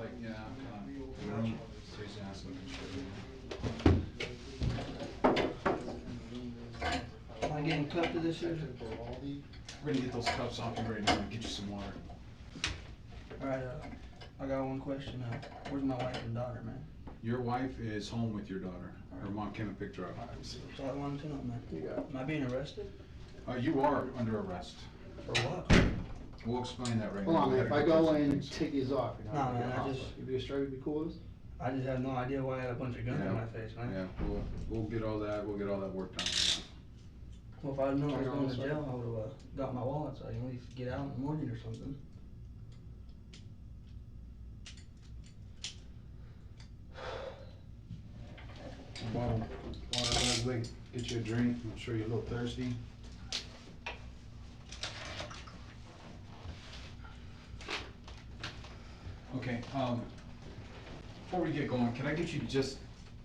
like, yeah, room, so he's ass looking shit. Am I getting cupped to this shit? We're gonna get those cups off you right now and get you some water. Alright, I got one question. Where's my wife and daughter, man? Your wife is home with your daughter. Her mom came and picked her up. That's all I wanted to know, man. Am I being arrested? You are under arrest. For what? We'll explain that right Hold now. on, man. If I go in and take these off, you're Nah, not man, gonna I get just- You'd be straight, you'd be cool with this? I just have no idea why I had a bunch of guns in my face, man. Yeah, we'll get all that worked out. Well, if I'd known I was going to jail, I would have got my wallet so I can at least get out in the morning or something. Water, Leslie. Get you a drink. I'm sure you're a little thirsty. Okay, before we get going, can I get you to just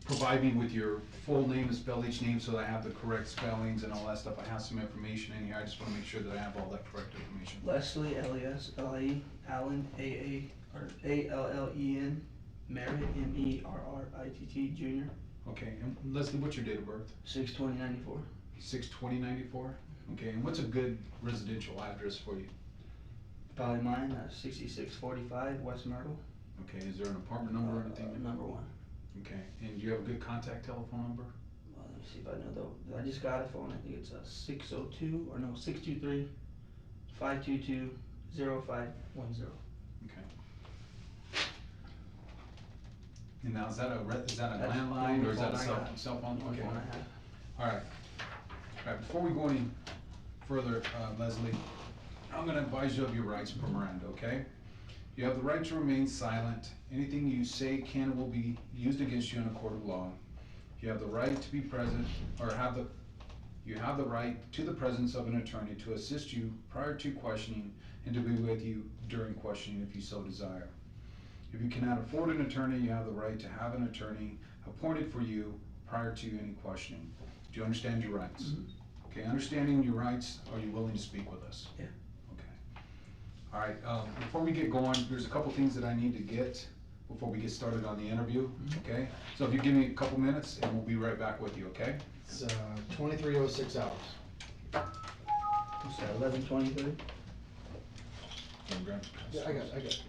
provide me with your full name and spell each name so that I have the correct spellings and all that stuff? I have some information in here. I just want to make sure that I have all that correct information. Leslie, L-E-S-L-I-E, Allen, A-A-L-L-E-N, Merritt, M-E-R-R-I-T-T, Jr. Okay, and Leslie, what's your date of birth? 6/20/94. 6/20/94? Okay, and what's a good residential address for you? Probably mine, 6645 West Myrtle. Okay, is there an apartment number or anything? Number 1. Okay, and do you have a good contact telephone number? Well, let me see if I know though. I just got a phone. I think it's a 623-522-0510. Okay. And now, is that a That's landline or is that a the phone I got. cell phone? The Okay. phone I have. All right. All right, before we go any further, Leslie, I'm gonna advise you of your rights per Miranda, okay? You have the right to remain silent. Anything you say can and will be used against you in a court of law. You have the right to be present, or you have the right to the presence of an attorney to assist you prior to questioning and to be with you during questioning if you so desire. If you cannot afford an attorney, you have the right to have an attorney appointed for you prior to any questioning. Do you understand your rights? Mhm. Okay, understanding your rights, are you willing to speak with us? Yeah. Okay. All right, before we get going, there's a couple things that I need to get before we get started on the interview, okay? So if you give me a couple minutes and we'll be right back with you, okay? It's 2306 hours. What's that, 11/23? Yeah, I got it.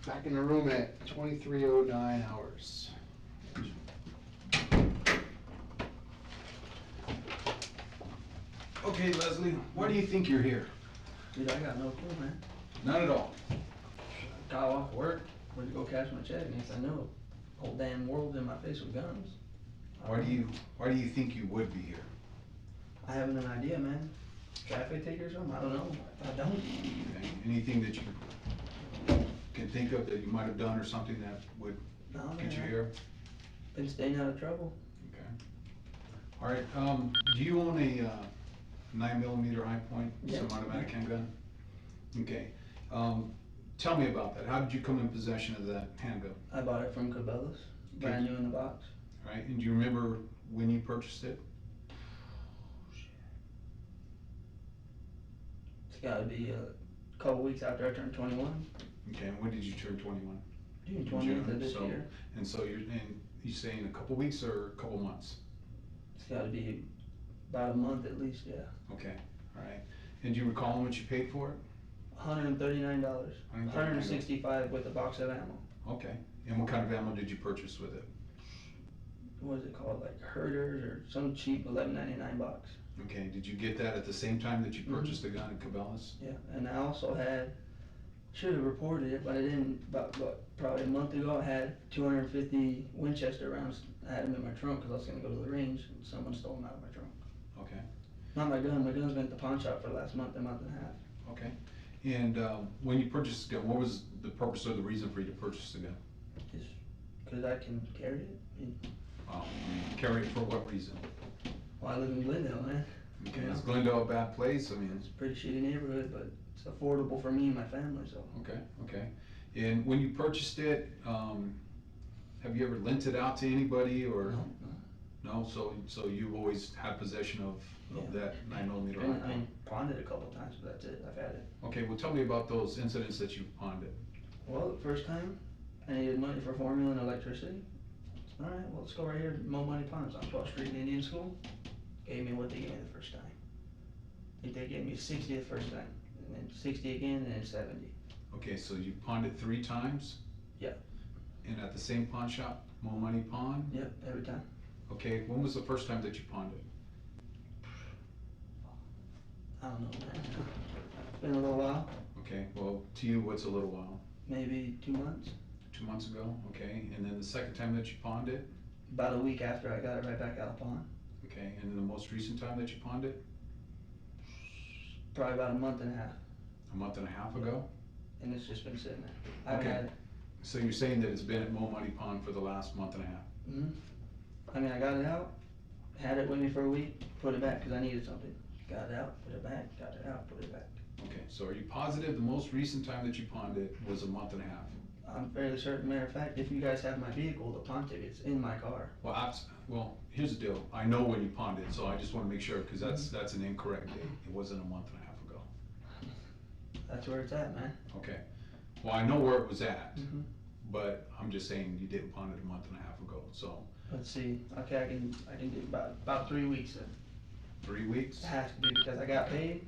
Back in the room at 23:09 hours. Okay, Leslie, why do you think you're here? Dude, I got no clue, man. Not at all. Got off work, went to go cash my check, next I know, whole damn world's in my face with guns. Why do you think you would be here? I haven't an idea, man. Traffic ticket or something? I don't know. I don't. Okay, anything that you can think of that you might have done or something that would No, get you man. here? Been staying out of trouble. Okay. All right, do you own a 9mm I-10 Yeah. semi-automatic handgun? Okay, tell me about that. How did you come in possession of that handgun? I bought it from Cabela's, brand new in the box. All right, and do you remember when you purchased it? It's gotta be a couple weeks after I turned 21. Okay, and when did you turn 21? June 20th of this so, year. And so you saying a couple weeks or a couple months? It's gotta be about a month at least, yeah. Okay, all right. And do you recall how much you paid for it? $139. $139. $165 with a box of ammo. Okay, and what kind of ammo did you purchase with it? What is it called, like Herders or some cheap $11.99 box. Okay, did you get that at the same time that you purchased the gun at Cabela's? Yeah, and I also had, should have reported it, but I didn't. About probably a month ago, I had 250 Winchester rounds. I had them in my trunk because I was gonna go to the range, and someone stole them out of my trunk. Okay, Not my gun. My gun's been at the pawn shop for the last month and a half. okay. And when you purchased the gun, what was the purpose or the reason for you to purchase the gun? Just because I can carry it. Carry it for what reason? Well, I live in Glendale, man. Okay, is Glendale a bad place? I mean, It's a pretty shitty neighborhood, but it's affordable for me and my family, so. okay, okay. And when you purchased it, have you ever lent it out to anybody or? No. No, so you've always had possession of Yeah. that 9mm I rifle? mean, pawned it a couple times, but that's it. I've had it. Okay, well, tell me about those incidents that you pawned it. Well, the first time, I needed money for formula and electricity. All right, well, let's go right here, Mo Money Pawns on 12th Street in Indian School. Gave me what they gave me the first time. I think they gave me 60 the first time, and then 60 again, and then 70. Okay, so you pawned it 3 times? Yeah. And at the same pawn shop, Mo Money Pawn? Yep, every time. Okay, when was the first time that you pawned it? I don't know, man. It's been a little while, Okay, well, to you, what's a little while? maybe 2 months. 2 months ago, okay, and then the second time that you pawned it? About a week after I got it right back out of pawn. Okay, and then the most recent time that you pawned it? Probably about a month and a half, A month and a half ago? and it's just been sitting there. I haven't Okay. had it. So you're saying that it's been at Mo Money Pawn for the last month and a half? I mean, I got it out, had it with me for a week, put it back because I needed something. Got it out, put it back, got it out, put it back. Okay, so are you positive the most recent time that you pawned it was a month and a half? I'm fairly certain, matter of fact, if you guys have my vehicle, the pawn ticket's in my car. Well, here's the deal. I know when you pawned it, so I just wanna make sure, cause that's an incorrect date. It wasn't a month and a half ago. That's where it's at, man. Okay. Well, I know where it was at, Mhm. but I'm just saying you didn't pawn it a month and a half ago, so Let's see, okay, I can do about 3 weeks then. 3 weeks? It has to be because I got paid.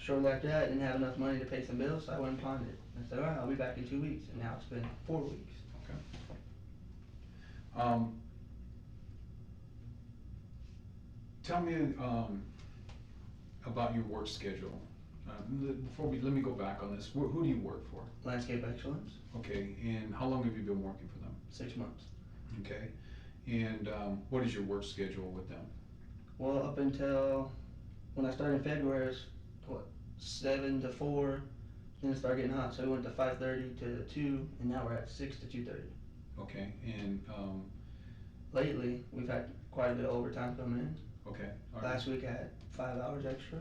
Shortly after that, I didn't have enough money to pay some bills, so I went and pawned it. I said, all right, I'll be back in 2 weeks, and now it's been 4 weeks. Tell me, about your work schedule. Let me go back on this. Who do you work for? Landscape Excellence, Okay, and how long have you been working for them? 6 months. Okay, and, what is your work schedule with them? Well, up until when I started in February, it was what, 7 to 4. Then it started getting hot, so we went to 5:30 to 2, and now we're at 6 to 2:30. Okay, and, Lately, we've had quite a bit of overtime come in. okay, all right. Last week I had 5 hours extra,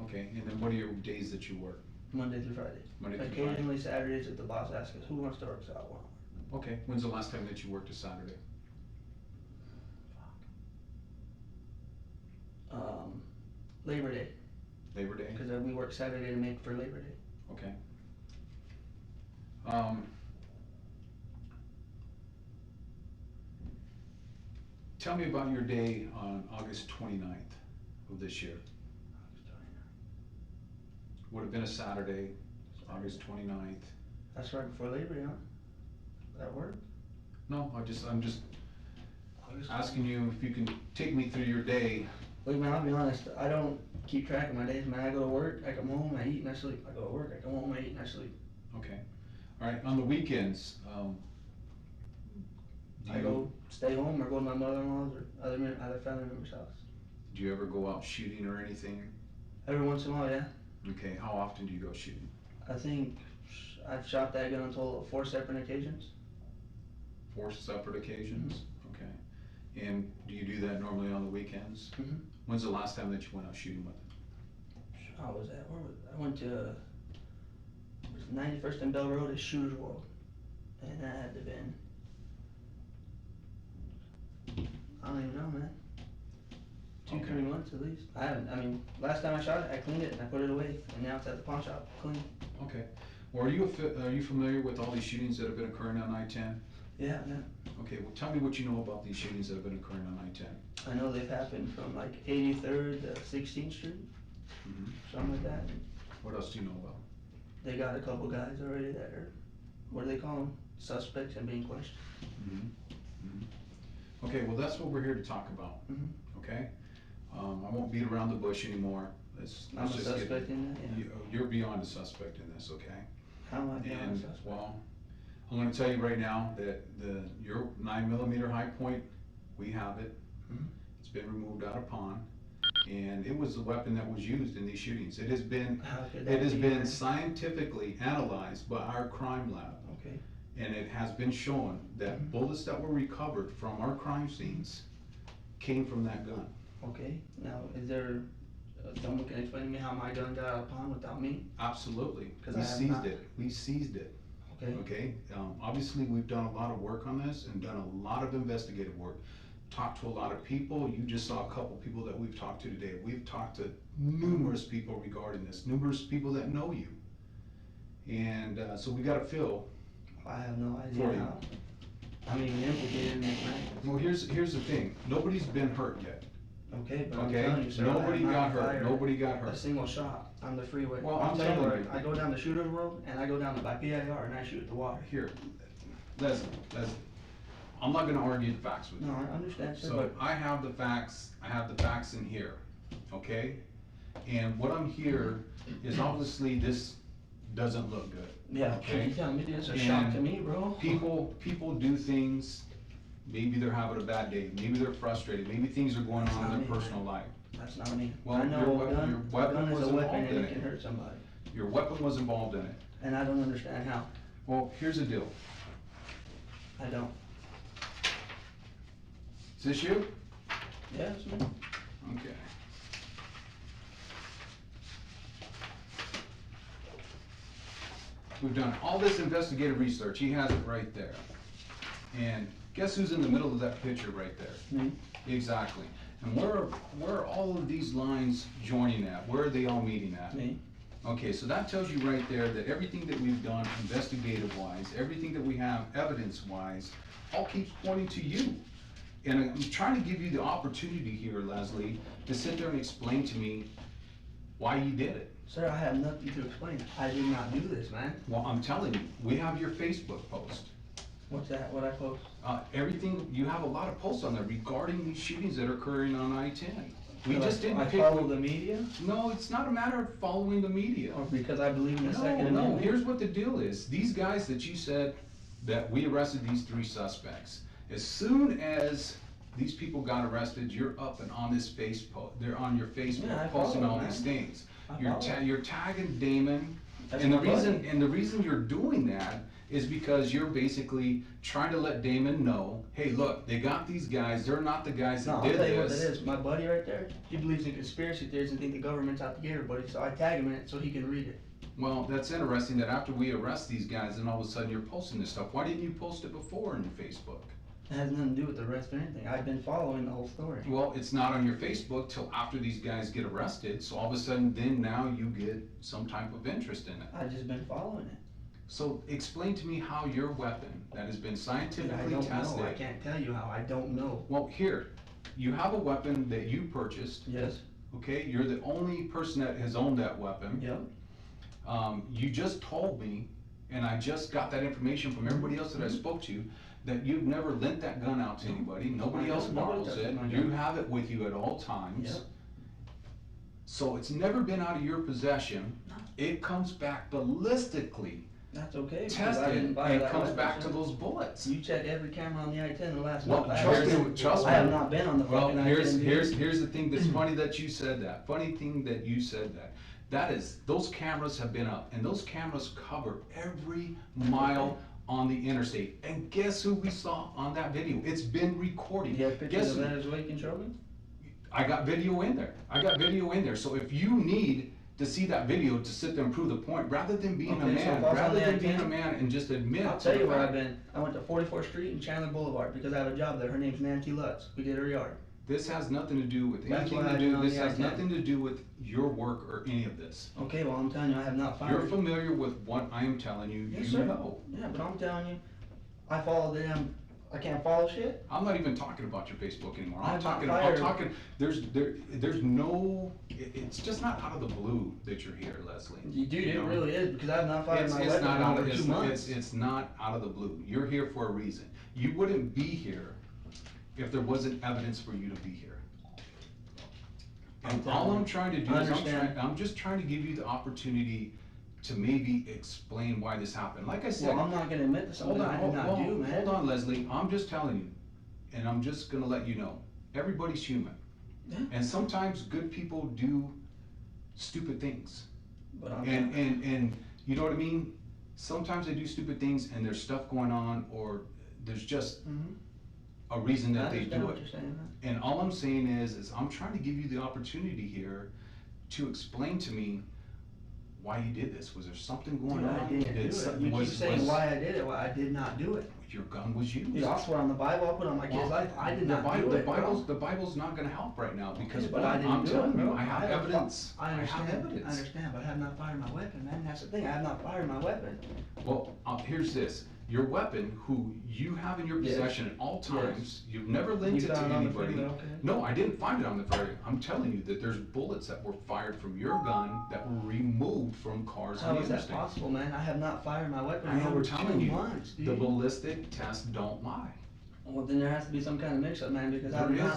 Okay, and then what are your days that you work? Monday through Friday. Monday through Friday? Occasionally Saturdays if the boss asks us, who wants to work, so I want. Okay, when's the last time that you worked a Saturday? Labor Day, Labor Day? because we work Saturday to make for Labor Day. Okay. Tell me about your day on August 29th of this year. Would have been a Saturday, August 29th. That's right before Labor Day, huh? That work? No, I'm just asking you if you can take me through your day. Look, man, I'll be honest, I don't keep track of my days, man. I go to work, I come home, I eat and I sleep. I go to work, I come home, I eat and I sleep. Okay. All right, on the weekends, do I go stay home or go to my mother-in-law's or other family member's house. do you ever go out shooting or anything? Every once in a while, yeah. Okay, how often do you go shooting? I think I've shot that gun on total of 4 separate occasions. 4 separate occasions? Mm-hmm. Okay. And do you do that normally on the weekends? Mhm. When's the last time that you went out shooting with it? I was at, I went to, was 91st and Bell Road at Shooter's World. And that had to been, I don't even know, man. 2-3 months at least. I mean, last time I shot it, I cleaned it and I put it away, and now it's at the pawn shop, clean. Okay. Well, are you familiar with all these shootings that have been occurring on I-10? Yeah, yeah. Okay, well, tell me what you know about these shootings that have been occurring on I-10. I know they've happened from like 83rd to 16th Street, something like that. What else do you know about? They got a couple guys already that are, what do they call them? Suspects and being questioned. Okay, well, that's what we're here to talk about, okay? I won't beat around the bush anymore. I'm a suspect in that, yeah. You're beyond a suspect in this, okay? How am I being a And, suspect? well, I'm gonna tell you right now that your 9mm high point, we have it. Mhm. It's been removed out of pawn, and it was the weapon that was used in these shootings. It has been, How could that be, been man? scientifically analyzed by our crime lab. Okay. And it has been shown that Mhm. bullets that were recovered from our crime scenes came from that gun. Okay, now, is there, someone can explain to me how my gun got out of pawn without me? Absolutely. 'Cause We I have seized not. it. We seized it. Okay. Okay? Obviously, we've done a lot of work on this and done a lot of investigative work. Talked to a lot of people. You just saw a couple people that we've talked to today. We've talked to numerous people regarding this, numerous people that know you. And so we got a feel. I have no For idea you. how. I'm even implicated in this, man. Well, here's the thing. Nobody's been hurt yet. Okay, but I'm Okay? telling you, sir, I Nobody have not got hurt. fired Nobody got a hurt. single shot on the freeway. Well, I'll I'm tell you telling where, you. I go down the Shooter's Road, and I go down by PIR, and I shoot at the water. Here, Leslie, I'm not gonna argue the facts with you. No, I understand, sir, So but, I have the facts in here, okay? And what I'm here is obviously this doesn't look good. yeah, Okay. you telling me this is a shock to And me, bro? People do things, maybe they're having a bad day, maybe they're frustrated, maybe things are going on in their personal life. That's not me. Well, I know your a gun, your a weapon gun is was a weapon involved and in it can it. hurt somebody, Your weapon was involved in it. and I don't understand how. Well, here's the deal. I don't. Is this you? Yeah, it's me. Okay. We've done all this investigative research, he has it right there. And guess who's in the middle of that picture right there? Me. Exactly. And where are all of these lines joining at? Where are they all meeting at? Me. Okay, so that tells you right there that everything that we've done investigative-wise, everything that we have evidence-wise, all keeps pointing to you. And I'm trying to give you the opportunity here, Leslie, to sit there and explain to me why you did it. Sir, I have nothing to explain. I did not do this, man. Well, I'm telling you, we have your Facebook post. What's that, what I post? Everything, you have a lot of posts on there regarding these shootings that are occurring on I-10. We Because just didn't I pick. follow the media, No, it's not a matter of following the media. or because I believe in the Second No, Amendment? here's what the deal is. These guys that you said that we arrested these 3 suspects, as soon as these people got arrested, you're up and on this Facebook, they're on your Yeah, I Facebook follow posting all them, these man. things. I You're follow. you're tagging Damon, That's and the my buddy. reason you're doing that is because you're basically trying to let Damon know, hey, look, they got these guys, they're not the guys No, that I'll did tell you what this. that is. My buddy right there, he believes in conspiracy theories and think the government's out to get everybody, so I tag him in it so he can read it. Well, that's interesting that after we arrest these guys, then all of a sudden you're posting this stuff. Why didn't you post it before on your Facebook? It has nothing to do with the arrest or anything. I've been following the whole story. Well, it's not on your Facebook till after these guys get arrested, so all of a sudden then now you get some type of interest in it. I've just been following it. So explain to me how your weapon that has been I scientifically don't tested. know. I can't tell you how. I don't know. Well, here, you have a weapon that you purchased, Yes. okay? You're the only person that has owned that weapon. Yep. You just told me, and I just got that information from everybody else that I spoke to, that you've never lent that gun out to anybody, nobody else borrows touches it, my you gun. have it with you at all times. Yep. So it's never been out of your possession, No. it comes back ballistically That's okay, because I didn't tested, buy and that comes weapon, back to sir. those bullets. You check every camera on the I-10 in the last Well, month. trust I me. have not been on the Well, fucking here's I-10. the thing that's funny that you said that. Funny thing that you said that. That is, those cameras have been up, and those cameras cover every mile on the interstate. And guess who we saw on that video? It's been recording. You have pictures Guess of who? that as well you can show me? I got video in there. So if you need to see that video to sit there and prove the point, rather than being a Okay, so man, if I was on rather the than being a I-10, man and just admit I'll to tell the you where fact- I've been. I went to 44th Street and Chandler Boulevard because I have a job there. Her name's Nancy Lutz. We did her yard. This has nothing to do with That's anything why to I do, did on this the has I-10. nothing to do with your work or any of this. Okay, well, I'm telling you, I have not You're fired. familiar with what I am telling you, Yes, you sir. know. Yeah, but I'm telling you, I follow them. I can't follow shit. I'm not even talking about your Facebook anymore. I'm not I'm fired. talking, there's no, it's just not out of the blue that you're here, Leslie. Dude, You it know? really is because I have not fired It's, my it's weapon not in out over of, 2 months. it's not out of the blue. You're here for a reason. You wouldn't be here if there wasn't evidence for you to be here. And all I'm trying to do is I'm just trying to give you the opportunity to maybe explain why this happened. Like I said, Well, I'm not gonna admit to something I did not do, man. hold on, Leslie, I'm just telling you, and I'm just gonna let you know, everybody's human. Yeah. And sometimes good people do stupid things. But I'm And you know what I mean? Sometimes they do stupid things and there's stuff going on, or there's just Mhm. a reason I that they understand do what it. you're saying, man. And all I'm saying is I'm trying to give you the opportunity here to explain to me why you did this. Was there something going Dude, on? I didn't do it. something- You keep was- saying was- why I did it, why I did not do it. Your gun was used. Dude, I'll swear on the Bible, I'll put on my kid's Well, life, I did the not Bible- do it, bro. The Bible's not gonna help right now because But I didn't I'm do telling it, you, bro. I have haven't evidence. I understand, have evidence. I understand, but I have not fired my weapon, man, that's the thing, I have not fired my weapon. Well, here's this. Your weapon, who you have in your Yes. possession at all times, you've never You lent it to found it on the anybody. freeway, okay. No, I didn't find it on the ferry. I'm telling you that there's bullets that were fired from your gun that were removed from cars on How the is that interstate. possible, man? I have not fired my weapon I in over am 2 telling you, months, dude. the ballistic tests don't lie. Well, then there has to be some kind of mix-up, man, because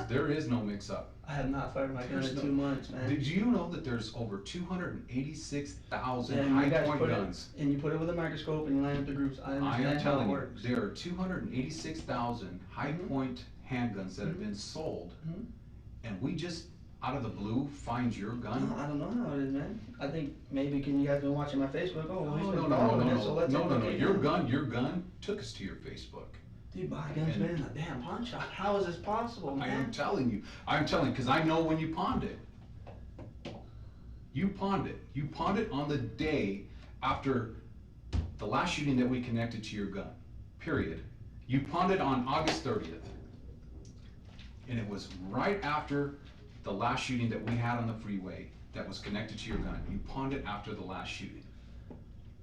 There is no mix-up. I have not fired my gun There's in no- 2 months, man. Did you know that there's over 286,000 And you guys high-point put guns? it, and you put it with a microscope and you line up the groups, I I am understand how telling it you, works. there are 286,000 high-point handguns that have been sold, Mhm. and we just, out of the blue, find your gun? I don't know how it is, man. I think maybe can you guys been watching my Facebook? Oh, well, he's been No, following it, so let's no, look at your it. gun took us to your Facebook. Dude, my gun's been in a damn pawn shop. How is this possible, I man? am telling you, because I know when you pawned it. You pawned it on the day after the last shooting that we connected to your gun, period. You pawned it on August 30th. And it was right after the last shooting that we had on the freeway that was connected to your gun. You pawned it after the last shooting.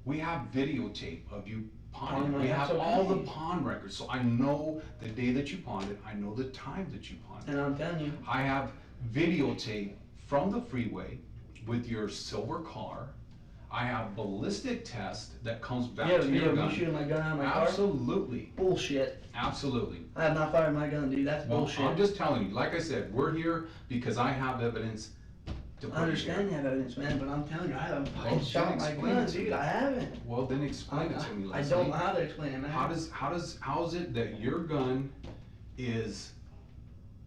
We have videotape of you pawning it. We have all the pawn records, so I know the day that you pawned it, I know the time that you pawned it. And I'm telling you, I have videotape from the freeway with your silver car. I have ballistic test that comes back you have a to video your of me gun. shooting my gun out of my car? Absolutely, Bullshit. absolutely. I have not fired my gun, dude. That's Well, bullshit. I'm just telling you, like I said, we're here because I have evidence to I put you understand here. you have evidence, man, but I'm telling you, I haven't Well, fucking then shot my explain gun, it to dude. me. I haven't. Well, then explain it to me, I Leslie. don't know how to explain it, man. How is it that your gun is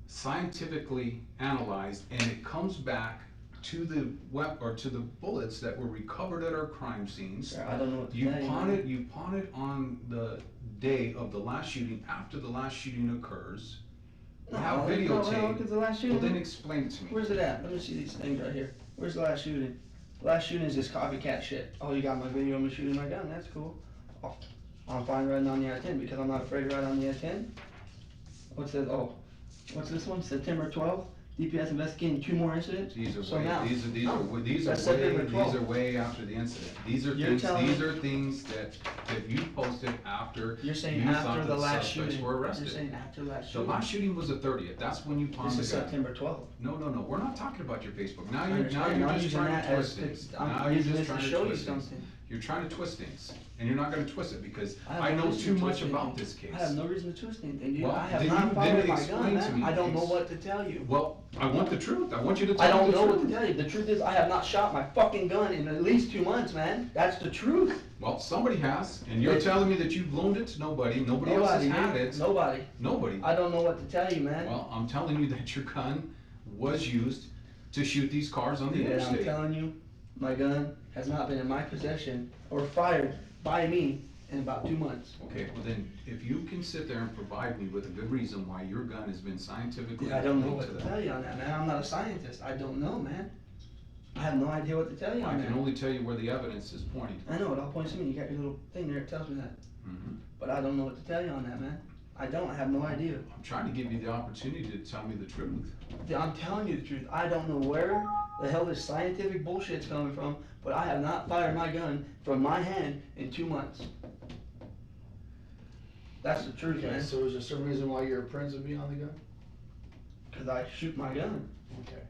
scientifically analyzed and it comes back to the to the bullets that were recovered at our crime scenes? Sir, I don't know what to You tell you, pawn man. it. You pawn it on the day of the last shooting, after the last shooting occurs. You have No, videotape. because the last Well, shooting. then explain it to me. Where's it at? Let me see these things right here. Where's the last shooting? The last shooting is this copycat shit. Oh, you got my video of me shooting my gun. That's cool. Oh, I'm fine riding on the I-10 because I'm not afraid to ride on the I-10. What's this? Oh, what's this one? September 12th. DPS investigating 2 more incidents. These are So way, now- these are that's September 12th. way after the incident. These You're telling are me- things that you posted after You're saying you after thought the the last suspects shooting. were You're arrested. saying after the last The shooting. last shooting was the 30th. That's when you pawned This the is gun. September 12th. No, we're not talking about your Facebook. Now I you're understand. I'm just using trying that to twist as things. Now I'm you're using just this to trying show you twist things. something. You're trying to twist things, and you're not gonna twist it because have I no know reason too to much twist about anything. this case. I have no reason to twist anything, dude. Well, I have then not you- then fired my gun, explain to man. me, I don't know Ace. what to tell you. Well, I want the truth. I want you to I tell don't me the know truth. what to tell you. The truth is, I have not shot my fucking gun in at least 2 months, man. That's the truth. Well, somebody has, and you're It- telling me that you've loaned it to nobody. Nobody else has Nobody, had man. it. Nobody. Nobody. I don't know what to tell you, man. Well, I'm telling you that your gun was used to shoot these cars on the Yeah, I'm interstate. telling you, my gun has not been in my possession or fired by me in about 2 months. Okay, well then, if you can sit there and provide me with a good reason why your gun has been scientifically I don't know linked what to to that. tell you on that, man. I'm not a scientist. I don't know, man. I have no idea what to tell you I on can that. only tell you where the evidence is pointing. I know it all points to me. You got your little thing there that tells me that. Mhm. But I don't know what to tell you on that, man. I don't. I have no idea. I'm trying to give you the opportunity to tell me the truth. I'm telling you the truth. I don't know where the hell this scientific bullshit's coming from, but I have not fired my gun from my hand in 2 months. That's the truth, Okay, man. so is there some reason why your prints would be on the gun? Cause I shoot my gun. Okay.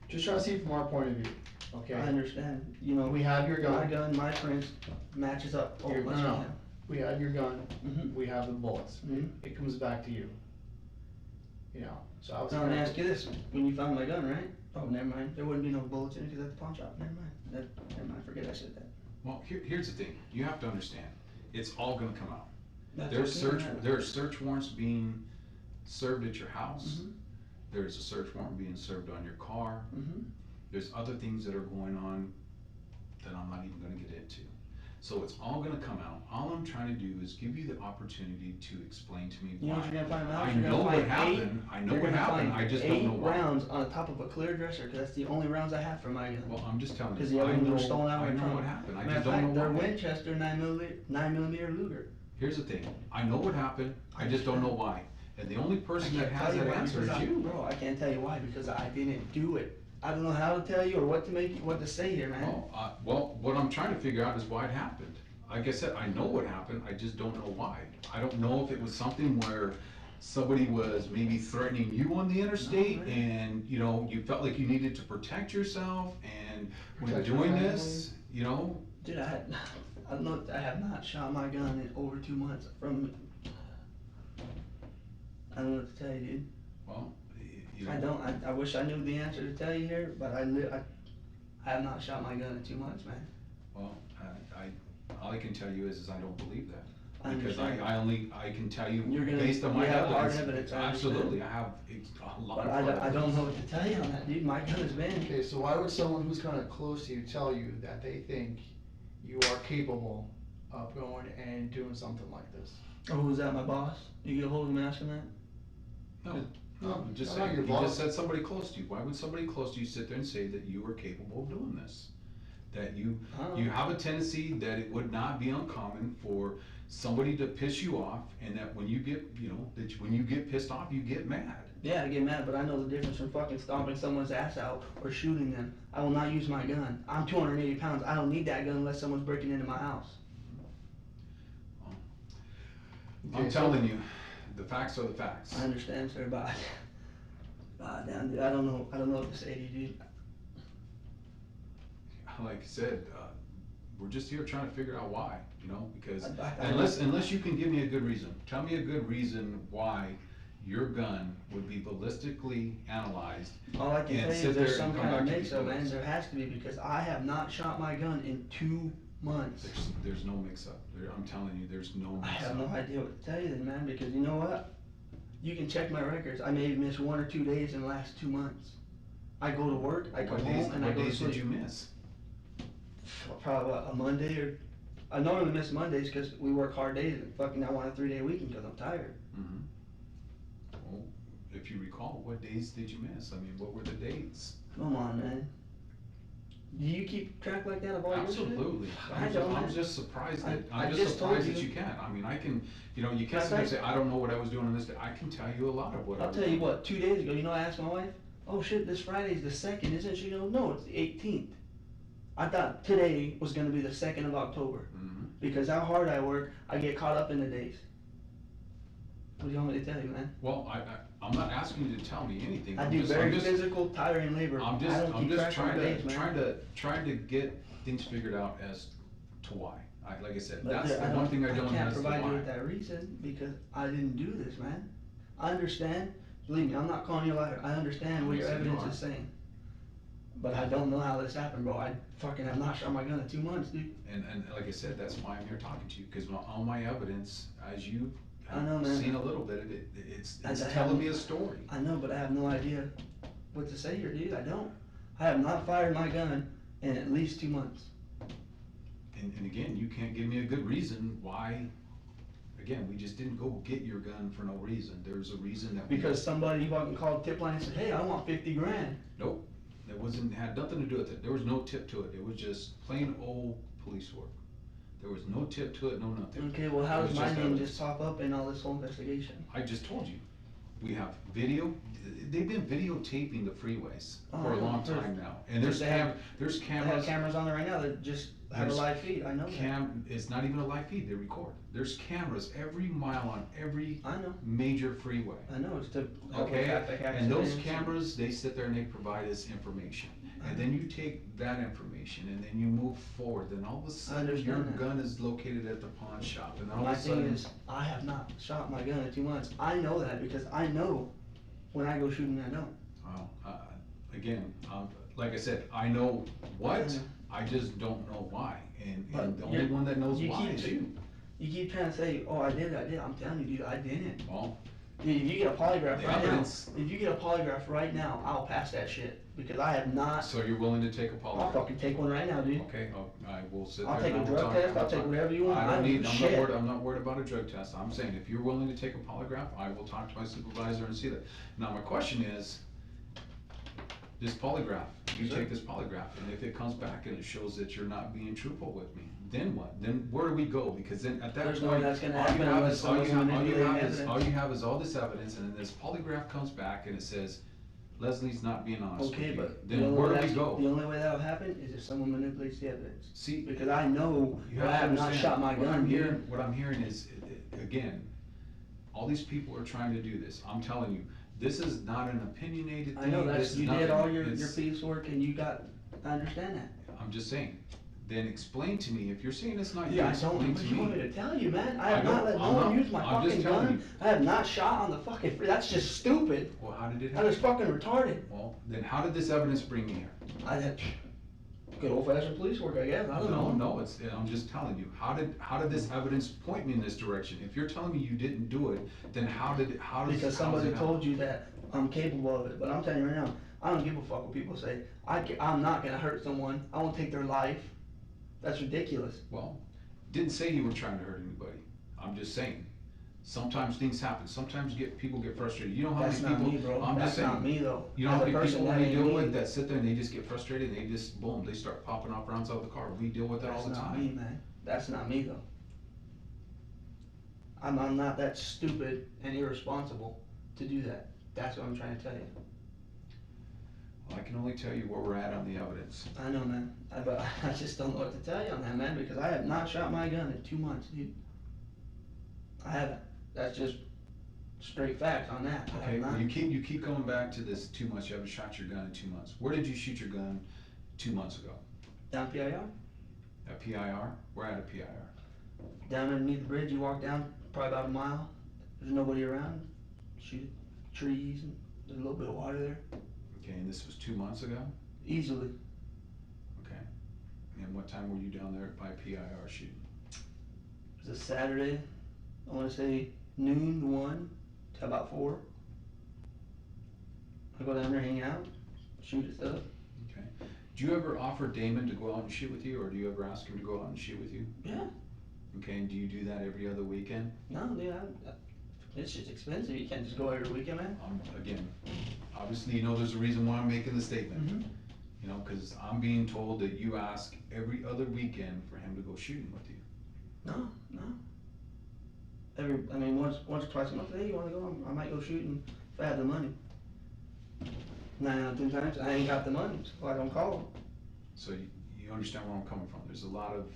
Just trying to see from our point of view, okay? I understand. You know, We have your my gun, gun, my prints matches up. Your- much no, no. more. we have your gun, Mhm. we have the bullets. Mhm. It comes back to you. You know, so I was. Now let me ask you this: when you found my gun, right? Oh, never mind. There wouldn't be no bullets in it because at the pawn shop. Never mind. Never mind. Forget I said that. Well, here's the thing, you have to understand, it's all gonna come out. That's There's what I'm saying. there are search warrants being served at your house. Mhm. There's a search warrant being served on your car. Mhm. There's other things that are going on that I'm not even gonna get into. So it's all gonna come out. All I'm trying to do is give you the opportunity to explain to me You know why. what you're gonna find out? I You're gonna know what find happened, I know You're what gonna happened, find I just don't know 8 why. rounds on top of a clear dresser because that's the only rounds I have for my gun. Well, I'm just telling Because you, the other I ones know, were stolen out I of the know trunk. what happened, I Matter just of don't fact, know they're why. Winchester 9mm Luger. Here's the thing, I know what happened, I just don't know why. And the only person that has that answer is you. Bro, I can't tell you why because I didn't do it. I don't know how to tell you or what to say here, man. Well, what I'm trying to figure out is why it happened. Like I said, I know what happened, I just don't know why. I don't know if it was something where somebody was maybe threatening you on the interstate No, man. and, you know, you felt like you needed to protect yourself and when Protect your doing family. this, you know, Dude, I have not shot my gun in over 2 months from. I don't know what to tell you, dude. well, you know. I don't. I wish I knew the answer to tell you here, but I have not shot my gun in 2 months, man. Well, all I can tell you is I don't believe that. I Because understand. I can tell you You're gonna- based on my you have hard evidence. evidence, I understand. Absolutely, I have a lot But of I hard don't evidence. know what to tell you on that, dude. My gun has been. Okay, so why would someone who's kinda close to you tell you that they think you are capable of going and doing something like this? Oh, who's that? My boss? You get a hold of him asking that? No, I'm just I'm not saying, your you boss. just said somebody close to you. Why would somebody close to you sit there and say that you are capable of doing this? That you have a tendency that it would not be uncommon for somebody to piss you off and that when you get, you know, when you get pissed off, you get mad. Yeah, I get mad, but I know the difference from fucking stomping someone's ass out or shooting them. I will not use my gun. I'm 280 pounds. I don't need that gun unless someone's breaking into my house. I'm Okay, so- telling you, the facts are the facts. I understand, sir, but damn, dude, I don't know what to say to you, dude. Like I said, we're just here trying to figure out why, you know, because I- unless you can give me a good reason, tell me a good reason why your gun would be ballistically analyzed. All I can And tell you sit is there there's and some come kind of back to mix-up, man. conclusions. There has to be because I have not shot my gun in 2 months. There's no mix-up. I'm telling you, there's no I have no mix-up. idea what to tell you then, man, because you know what? You can check my records. I may have missed 1 or 2 days in the last 2 months. I go to work, I come home, and I What go to days did sleep. you miss? Probably a Monday or, I normally miss Mondays because we work hard days and fucking I want a 3-day weekend because I'm tired. Mhm. Well, if you recall, what days did you miss? I mean, what were the dates? Come on, man. Do you keep track like that of all your shit? Absolutely. I don't, I'm man. just surprised I I'm just just told surprised that you. you can. I mean, I can, you know, you can't Matter sit there and of say, I don't know what I was doing on this day. I can tell you a lot of what I I'll was tell you doing. what, 2 days ago, you know, I asked my wife, oh shit, this Friday's the 2nd, isn't it? She goes, no, it's the 18th. I thought today was gonna be the 2nd of October. Mhm. Because how hard I work, I get caught up in the days. What do you want me to tell you, man? Well, I'm not asking you to tell me anything. I I'm do just- very I'm just- physical, tiring labor. I'm I just, don't I'm keep just track of my days, man. trying to get things figured out as to why. Like I said, But that's there- the one thing I don't can't know is the provide you why. with that reason because I didn't do this, man. I understand, believe me, I'm not calling you a liar, I understand what your Yes, you evidence are. is saying. But I don't know how this happened, bro, I fucking have not shot my gun in 2 months, dude. And like I said, that's why I'm here talking to you, cause all my evidence, as you I know, have man. seen a little bit of it, it's I telling haven't- me a story. I know, but I have no idea what to say here, dude, I don't. I have not fired my gun in at least 2 months. And again, you can't give me a good reason why, again, we just didn't go get your gun for no reason, there's a reason that we. Because somebody fucking called tip line and said, hey, I want 50 grand. Nope, it wasn't, had nothing to do with it, there was no tip to it, it was just plain old police work. There was no tip to it, no nothing. Okay, well, how It does was my just name evidence. just pop up in all this whole investigation? I just told you, we have video, they've been videotaping the freeways Oh, for I a know. long time now, and there's They have- there's I have cameras. cameras on there right now that just have a There's live feed, I know that. It's not even a live feed, they record. There's cameras every mile on every I know, major freeway. I know, it's to help with Okay, traffic and those accidents. cameras, they sit there and they provide us information. And then you take that information and then you move forward, then all of a sudden, your understand that. gun is located at the pawn shop, and all My of a thing sudden. is, I have not shot my gun in 2 months. I know that because I know when I go shooting, I don't. Well, again, like I said, I know what, I know. I just don't know why, and But the only you're- one that knows you why keep- is you. You keep trying to say, oh, I did, I'm telling you, dude, I didn't. Well, Dude, if you get a polygraph The right evidence- now, if you get a polygraph right now, I'll pass that shit, because I have not, so you're willing to take a I'll polygraph? fucking take one right now, dude. Okay, I will sit there. I'll take and a will drug talk- test, will I'll take talk. whatever you want, I I don't don't need, give a I'm shit. not worried about a drug test, I'm saying, if you're willing to take a polygraph, I will talk to my supervisor and see that. Now, my question is, this polygraph, you Sure. take this polygraph, and if it comes back and it shows that you're not being truthful with me, then what? Then where do we go? Because then at that There's point, no that's gonna all you happen have unless is, all you someone's have, all you manipulating have is, evidence. all you have is all this evidence, and then this polygraph comes back and it says, Leslie's not being honest with Okay, you. but the Then only where way do we that's, go? the only way that'll happen is if someone manipulates the evidence. See, Because I know you that I have to not understand, shot my what I'm gun, hearing, dude. what I'm hearing is, again, all these people are trying to do this, I'm telling you, this is not an opinionated thing. I know this that's, is you did nothing. all your It's- police work and you got, I understand that. I'm just saying, then explain to me, if you're saying it's not you, Yeah, I don't, explain what to do you want me me. to tell you, man? I I have not don't- let no I'm one not- use my I'm just fucking telling gun. you. I have not shot on the fucking free, that's just stupid. Well, how did it That is happen? fucking retarded. Well, then how did this evidence bring me here? I had good old fashioned police work, I guess, I don't know. No, I'm just telling you, how did this evidence point me in this direction? If you're telling me you didn't do it, then how does Because somebody told you that I'm capable of it, but I'm telling you right now, I don't give a fuck what people say. I'm not gonna hurt someone, I won't take their life. That's ridiculous. Well, didn't say you were trying to hurt anybody. I'm just saying, sometimes things happen. Sometimes people get frustrated. You know how That's many not people? me, bro. I'm just That's not saying. me, though. You know how As a many person, people that we ain't deal me. with that sit there and they just get frustrated and they just boom, they start popping off rounds out of the car. We deal with that all That's the not me, time. man. That's not me, though. I'm not that stupid and irresponsible to do that. That's what I'm trying to tell you. Well, I can only tell you where we're at on the evidence. I know, man. But I just don't know what to tell you on that, man, because I have not shot my gun in 2 months, dude. I haven't. That's just straight facts on that. I Okay, have well, not. you keep going back to this 2 months. You haven't shot your gun in 2 months. Where did you shoot your gun 2 months ago? Down PIR? At PIR? We're at a PIR. Down underneath the bridge, you walk down probably about a mile. There's nobody around. Shoot trees and there's a little bit of water there. Okay, and this was 2 months ago? Easily. Okay. And what time were you down there by PIR shooting? It was a Saturday. I want to say noon to 1 to about 4. I go down there, hang out, shoot at stuff. Okay. Do you ever offer Damon to go out and shoot with you, or do you ever ask him to go out and shoot with you? Yeah. Okay, and do you do that every other weekend? No, dude, it's just expensive. You can't just go every weekend, man. Again, obviously you know there's a reason why I'm making the statement. Mm-hmm. You know, because I'm being told that you ask every other weekend for him to go shooting with you. No. Once or twice a month. Hey, you want to go? I might go shooting if I have the money. 9 out of 10 times, I ain't got the money, so I don't call them. So you understand where I'm coming from. There's a lot of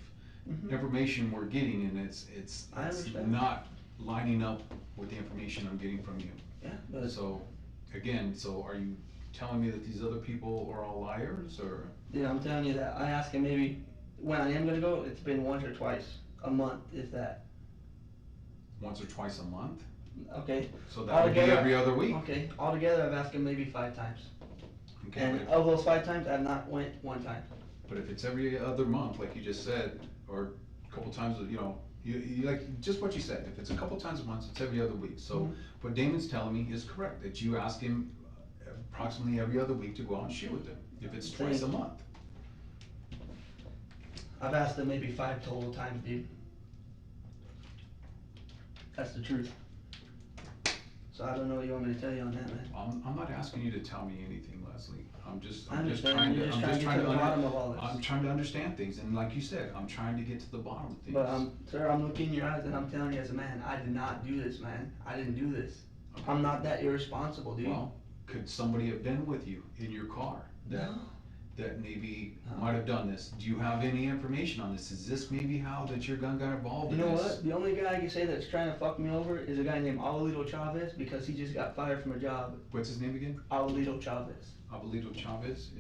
Mm-hmm. information we're getting, and it's I understand. not lining up with the information I'm getting from you. Yeah, but So, again, are you telling me that these other people are all liars, or? dude, I'm telling you that I ask him maybe when I am gonna go, it's been once or twice a month, if that. Once or twice a month? Okay, So that would be Altogether- every other week? okay, altogether I've asked him maybe 5 times. Okay, And but of those 5 times, I've not went 1 time. but if it's every other month, like you just said, or a couple times, you know, you like, just what you said, if it's a couple times a month, it's every other week. So Mhm. what Damon's telling me is correct, that you ask him approximately every other week to go out and shoot with him, if it's twice a month. I've asked him maybe 5 total times, dude. That's the truth. So I don't know what you want me to tell you on that, man. I'm not asking you to tell me anything, Leslie. I'm just I trying understand, to, you're just I'm trying just to trying get to to the bottom of all this. I'm trying to understand things, and like you said, I'm trying to get to the bottom of things. But sir, I'm looking in your eyes and I'm telling you as a man, I did not do this, man. I didn't do this. Okay. I'm not that irresponsible, dude. Well, could somebody have been with you in your car No. that maybe No. might have done this? Do you have any information on this? Is this maybe how that your gun got involved You in know this? what? The only guy I can say that's trying to fuck me over is a guy named Abuelito Chavez because he just got fired from a job. What's his name again? Abuelito Chavez. Abuelito Chavez?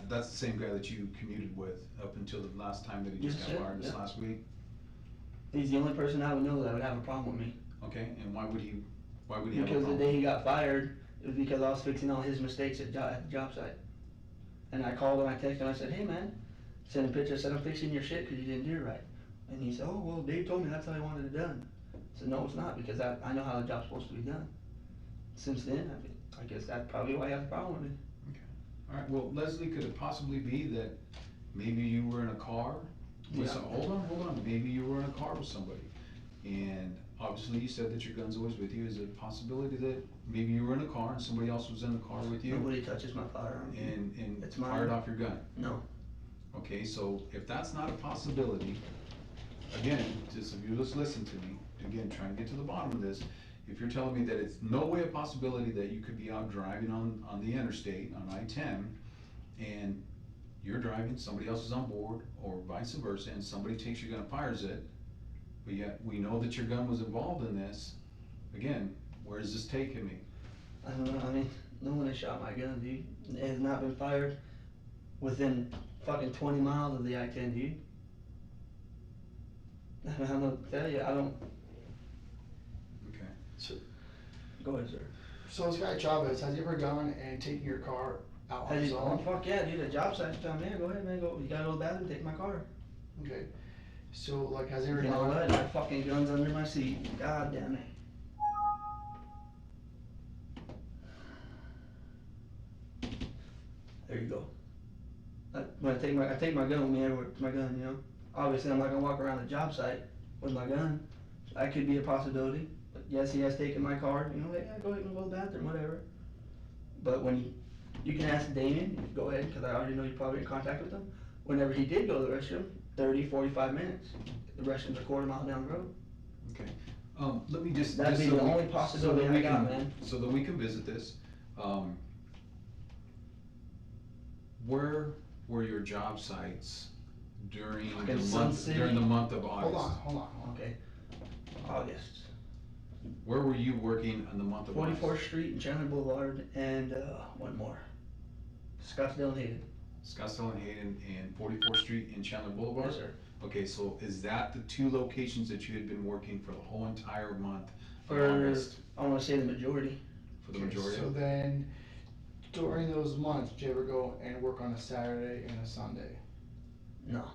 That's the same guy that you commuted with up until the last time that he just Yes, got sir. fired this Yeah. last week? He's the only person I would know that would have a problem with me. Okay, and why would he have a Because problem? the day he got fired, it was because I was fixing all his mistakes at the job site. And I called him, I texted him, I said, hey man, sent him a picture, I said, I'm fixing your shit because you didn't do it right. And he said, oh, well, Dave told me that's how he wanted it done. I said, no, it's not, because I know how the job's supposed to be done. Since then, I guess that's probably why he has a problem with me. Alright, well, Leslie, could it possibly be that maybe you were in a car with Yeah. some, hold on, maybe you were in a car with somebody, and obviously you said that your gun's always with you, is it a possibility that maybe you were in a car and somebody else was in the car with you? Nobody touches my firearm. And It's fired mine. off your gun? No. Okay, so if that's not a possibility, again, just if you just listen to me, again, trying to get to the bottom of this, if you're telling me that it's no way a possibility that you could be out driving on the interstate, on I-10, and you're driving, somebody else is on board, or vice versa, and somebody takes your gun and fires it, but yet we know that your gun was involved in this, again, where is this taking me? I don't know, I mean, no one has shot my gun, dude. It has not been fired within fucking 20 miles of the I-10, dude. I'm gonna tell you, I don't. Okay. Go ahead, sir. So this guy Chavez, has he ever gone and taken your car out on Has his you, own? fuck yeah, dude, a job site's down there, go ahead, man, go, you gotta go to the bathroom, take my car. Okay. So like, has he You ever know gone? what, my fucking gun's under my seat, god damn it. There you go. When I take my gun with me everywhere, my gun, you know. Obviously, I'm not gonna walk around the job site with my gun. That could be a possibility. But yes, he has taken my car. You know, hey, yeah, go ahead and go to the bathroom, whatever. But when you can ask Damien, go ahead, because I already know you're probably in contact with him. Whenever he did go to the restroom, 30, 45 minutes. The restroom's a quarter mile down the road. Okay, let me just. That'd just be so the we- only so possibility that we I got, can- man. So that we can visit this, where were your job sites during the Fucking Sun month, City. during the month of Hold August? on, hold on, hold on. Okay. August. Where were you working in the month of August? 44th Street and Chandler Boulevard, and one more. Scottsdale and Hayden. Scottsdale and Hayden and 44th Street and Chandler Boulevard? Yes, sir. Okay, so is that the 2 locations that you had been working for the whole entire month of For, August? I wanna say the majority. For the Okay, majority? So then, during those months, did you ever go and work on a Saturday and a Sunday? No.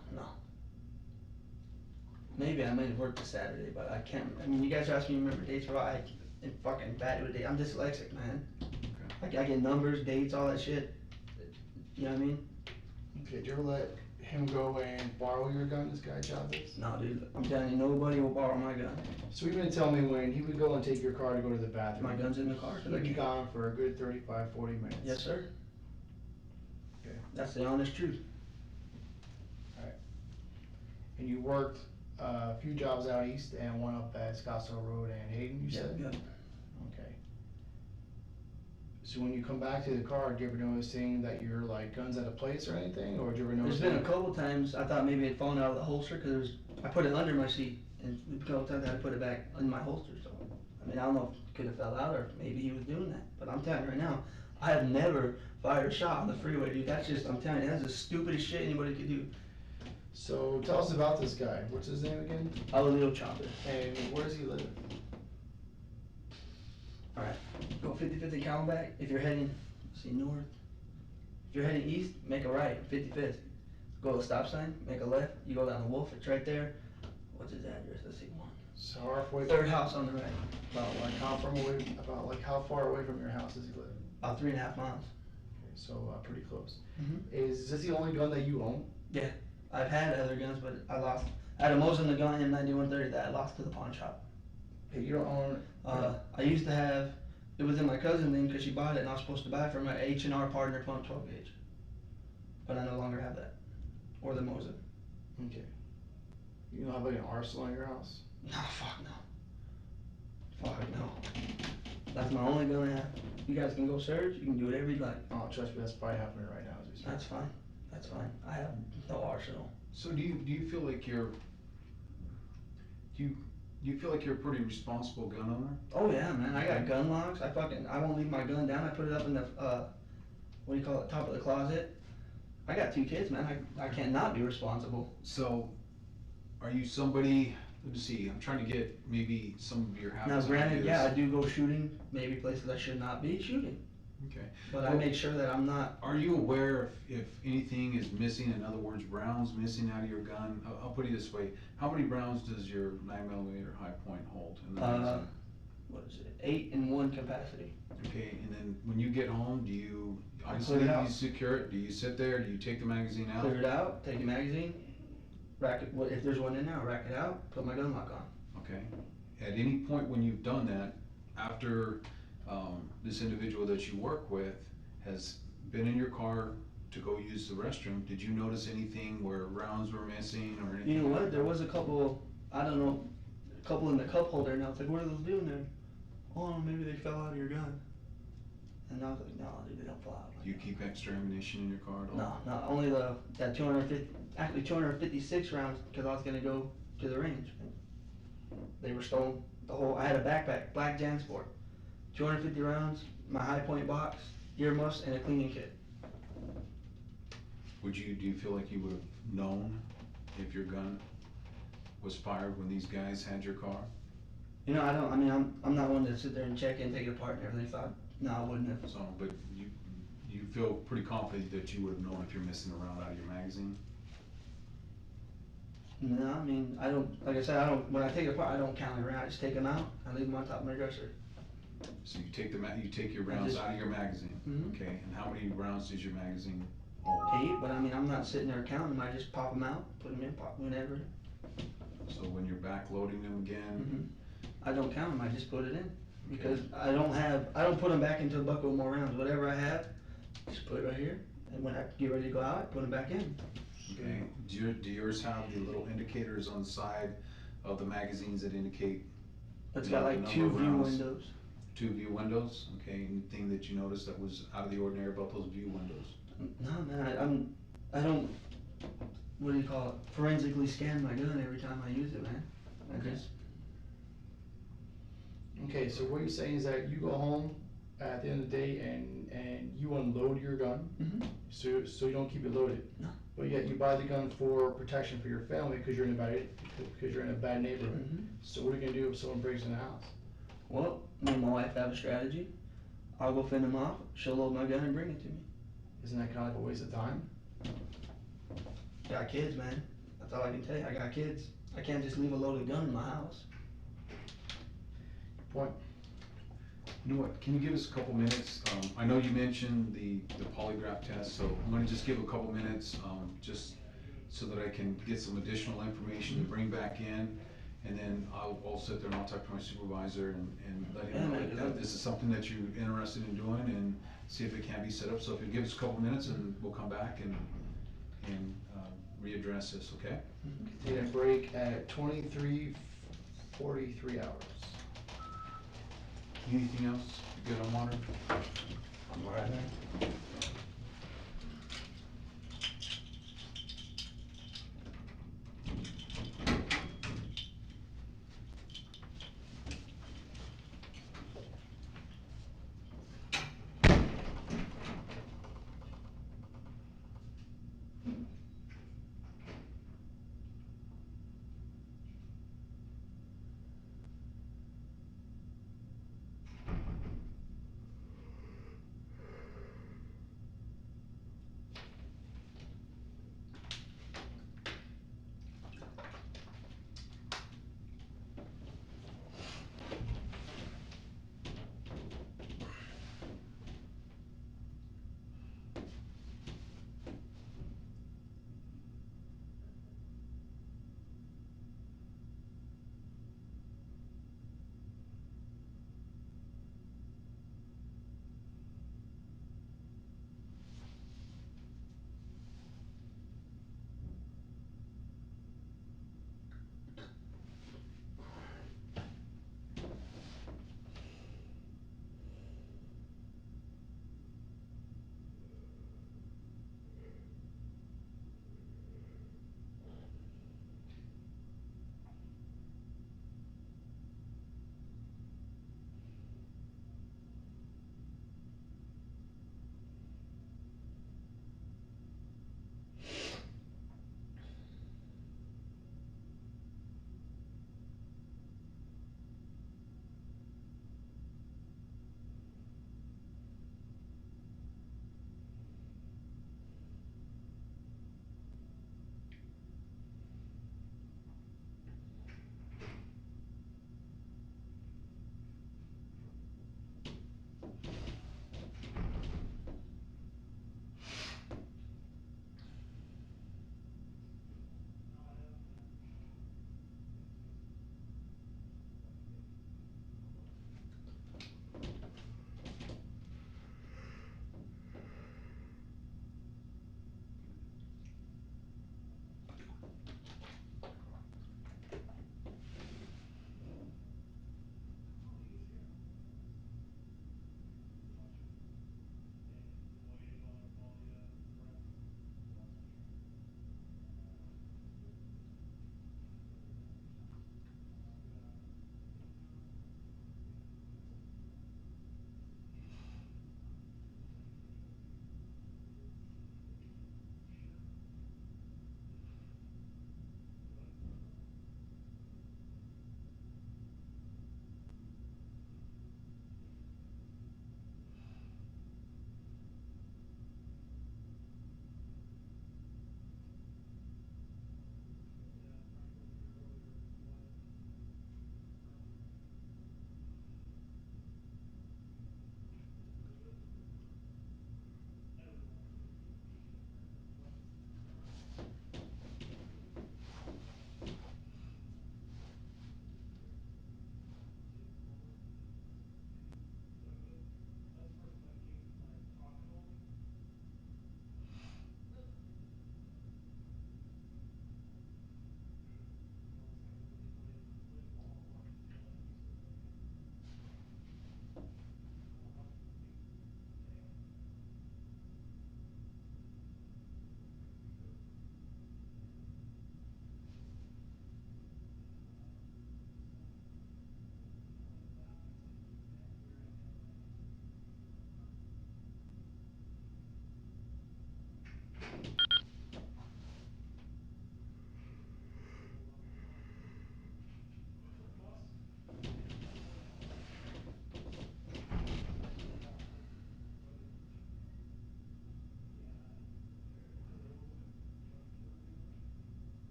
Maybe I might have worked a Saturday, but I can't, I mean, you guys are asking me to remember dates, well, I'm fucking bad with dates, I'm dyslexic, man. I get numbers, dates, all that shit. You know what I mean? Okay, did you ever let him go and borrow your gun, this guy Chavez? No, dude, I'm telling you, nobody will borrow my gun. So you're gonna tell me when he would go and take your car to go to the bathroom? My gun's in the car. He'd be gone for a good 35, 40 minutes. Yes, sir. Okay. That's the honest truth. And you worked a few jobs out east and one up at Scottsdale Road and Hayden, you said? Yep. Okay. So when you come back to the car, do you ever notice thing that your like guns out of place or anything, or do you ever notice? There's been a couple times I thought maybe it had fallen out of the holster because I put it under my seat, and a couple times I had to put it back in my holster. So, I mean, I don't know if it could have fell out or maybe he was doing that. But I'm telling you right now, I have never fired a shot on the freeway, dude. That's just, I'm telling you, that's the stupidest shit anybody could do. So tell us about this guy. What's his name again? Leo Chopper. And where does he live? Alright, go 55th Camelback. If you're heading, see north. If you're heading east, make a right, 55th. Go to the stop sign, make a left. You go down the Wolf, it's right there. What's his address? Let's see, one. So halfway. Third house on the right. About how far away from your house does he live? About 3.5 miles. Okay, so pretty close. Mhm. Is this the only gun that you own? Yeah, I've had other guns, but I lost. I had a Mosin the gun M9130 that I lost to the pawn shop. Okay, you don't own. I used to have, it was in my cousin's name because she bought it and I was supposed to buy it from my H&R partner 12 gauge. But I no longer have that. Or the Mosin. Okay. You don't have like an arsenal in your house? No, fuck no. Fuck no. That's my only gun I have. You guys can go search, you can do whatever you like. Oh, trust me, that's probably happening right now as we speak. That's fine. That's fine. I have no arsenal. So do you feel like you're, do you feel like you're a pretty responsible gun owner? Oh yeah, man. I got gun locks. I won't leave my gun down. I put it up in the, what do you call it, top of the closet. I got 2 kids, man. I can't not be responsible. So, are you somebody, let me see, I'm trying to get maybe some of your habits. Now, and granted, ideas. yeah, I do go shooting, maybe places I should not be shooting. Okay. But I make sure that I'm not. Are you aware if anything is missing, in other words, rounds missing out of your gun? I'll put it this way, how many rounds does your 9mm high point hold in the magazine? What is it? 8 in 1 capacity. Okay, and then when you get home, do you, I obviously clear it out. you secure it, do you sit there, do you take the magazine out? Clear it out, take the magazine, rack it, if there's one in there, I'll rack it out, put my gun lock on. Okay, at any point when you've done that, after this individual that you work with has been in your car to go use the restroom, did you notice anything where rounds were missing or anything? You know what, there was a couple, I don't know, a couple in the cup holder, and I was like, what are those doing there? Oh, maybe they fell out of your gun. And I was like, no, dude, they don't fall out. Do you keep extra ammunition in your car at all? No, only that 256 rounds, because I was gonna go to the range. They were stolen. I had a backpack, black JanSport, 250 rounds, my high point box, earmuffs, and a cleaning kit. Do you feel like you would have known if your gun was fired when these guys had your car? You know, I'm not one to sit there and check and take it apart and everything, so no, I wouldn't have. So, but you feel pretty confident that you would have known if you're missing a round out of your magazine? No, I mean, I don't, like I said, when I take it apart, I don't count it around, I just take them out, I leave them on top of my dresser. So you take your rounds out of your magazine, Mhm. okay? And how many rounds does your magazine hold? 8, but I mean, I'm not sitting there counting them, I just pop them out, put them in, pop whenever. So when you're back loading them again, I don't count them, I just put it in, because I don't put them back into a bucket with more rounds, whatever I have, just put it right here, and when I get ready to go out, I put them back in. okay? Do yours have the little indicators on the side of the magazines that indicate It's the got like number 2 of view rounds? windows. 2 view windows? Okay, anything that you noticed that was out of the ordinary about those view windows? No, man, I don't, what do you call it, forensically scan my gun every time I use it, man. I Okay. just, Okay, so what you're saying is that you go home at the end of the day and you unload your gun, so you don't keep it loaded. No. But yet you buy the gun for protection for your family because you're in a bad neighborhood. So what are you gonna do if someone breaks in the house? Well, me and my wife have a strategy. I'll go fend them off, she'll load my gun and bring it to me. Isn't that kind of like a waste of time? Got kids, man. That's all I can tell you. I got kids. I can't just leave a loaded gun in my house. Point. You know what, can you give us a couple minutes? I know you mentioned the polygraph test, so I'm gonna just give a couple minutes, just so that I can get some additional information to bring back in. And then I'll sit there and I'll talk to my supervisor and let him know that this is something that you're interested in doing and see if it can be set up. So if you give us a couple minutes and we'll come back and readdress this, okay? Take a break at 23:43 hours. Anything else? You good on water? I'm alright, man.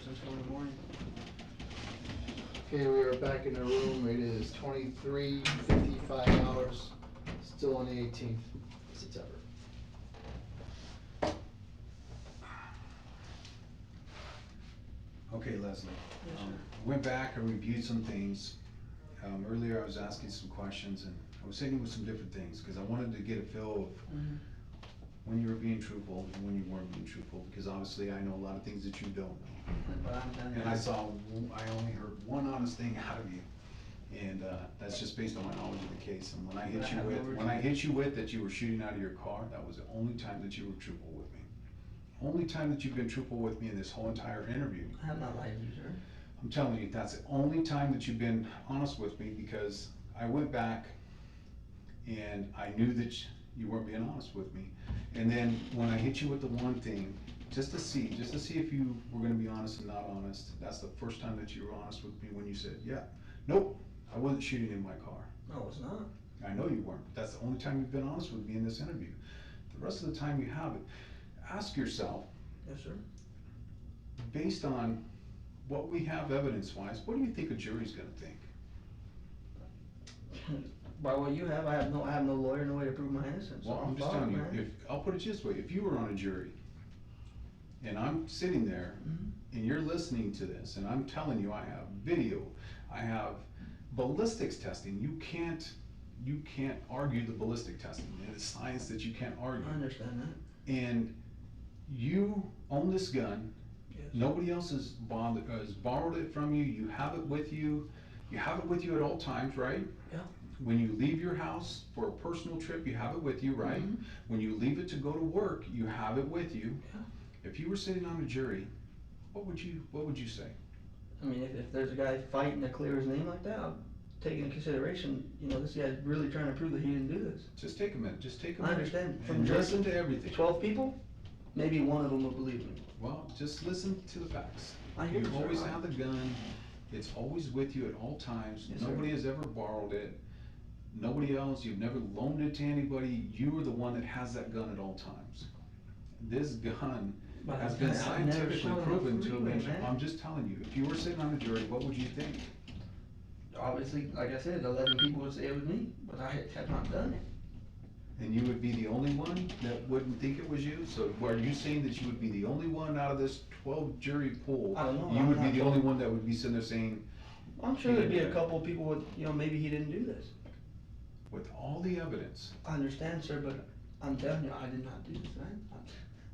first thing in the morning. Okay, we are back in the room. It is 23:55 hours, still on the 18th of September. Okay, Leslie. Yes, sir. Went back and reviewed some things. Earlier I was asking some questions and I was hitting with some different things, because I wanted to get a feel of Mm-hmm. when you were being truthful and when you weren't being truthful, because obviously I know a lot of things that you don't know. But I'm done. And I only heard one honest thing out of you, and that's just based on my knowledge of the case. And when I hit you with that you were shooting out of your car, that was the only time that you were truthful with me. Only time that you've been truthful with me in this whole entire interview. I have not lied to you, sir. I'm telling you, that's the only time that you've been honest with me, because I went back and I knew that you weren't being honest with me. And then when I hit you with the one thing, just to see if you were gonna be honest and not honest, that's the first time that you were honest with me, when you said, yeah, nope, I wasn't shooting in my car. No, it's not. I know you weren't, but that's the only time you've been honest with me in this interview. The rest of the time you haven't. Ask yourself, Yes, sir. based on what we have evidence-wise, what do you think a jury's gonna think? By what you have, I have no lawyer, no way to prove my innocence. Well, So I'm just fucked, telling you, man. I'll put it this way, if you were on a jury, and I'm sitting there, Mhm. and you're listening to this, and I'm telling you, I have video, I have ballistics testing, you can't argue the ballistic testing, and it's science that you can't argue. I understand that. And you own this gun, Yes. nobody else has borrowed it from you, you have it with you at all times, right? Yeah. When you leave your house for a personal trip, you have it with you, right? Mhm. When you leave it to go to work, you have it with you. Yeah. If you were sitting on a jury, what would you say? I mean, if there's a guy fighting to clear his name like that, I'll take into consideration, this guy's really trying to prove that he didn't do this. Just take a minute, I understand. and listen to everything. 12 people, maybe one of them will believe me. Well, just listen to the facts. I hear you, You sir. always have the gun, it's always with you at all times, Yes, sir. nobody has ever borrowed it. Nobody else, you've never loaned it to anybody, you are the one that has that gun at all times. This gun But has I've been never scientifically shot on a proven to have freeway, been, man. I'm just telling you, if you were sitting on a jury, what would you think? Obviously, like I said, 11 people would say it was me, but I have not done it. And you would be the only one that wouldn't think it was you? So are you saying that you would be the only one out of this 12 jury pool? I don't know, You I'm would be not the sure. only one that would be sitting there saying, I'm sure there'd be a Yeah. couple of people with, maybe he didn't do this. with all the evidence, I understand, sir, but I'm telling you, I did not do this, man.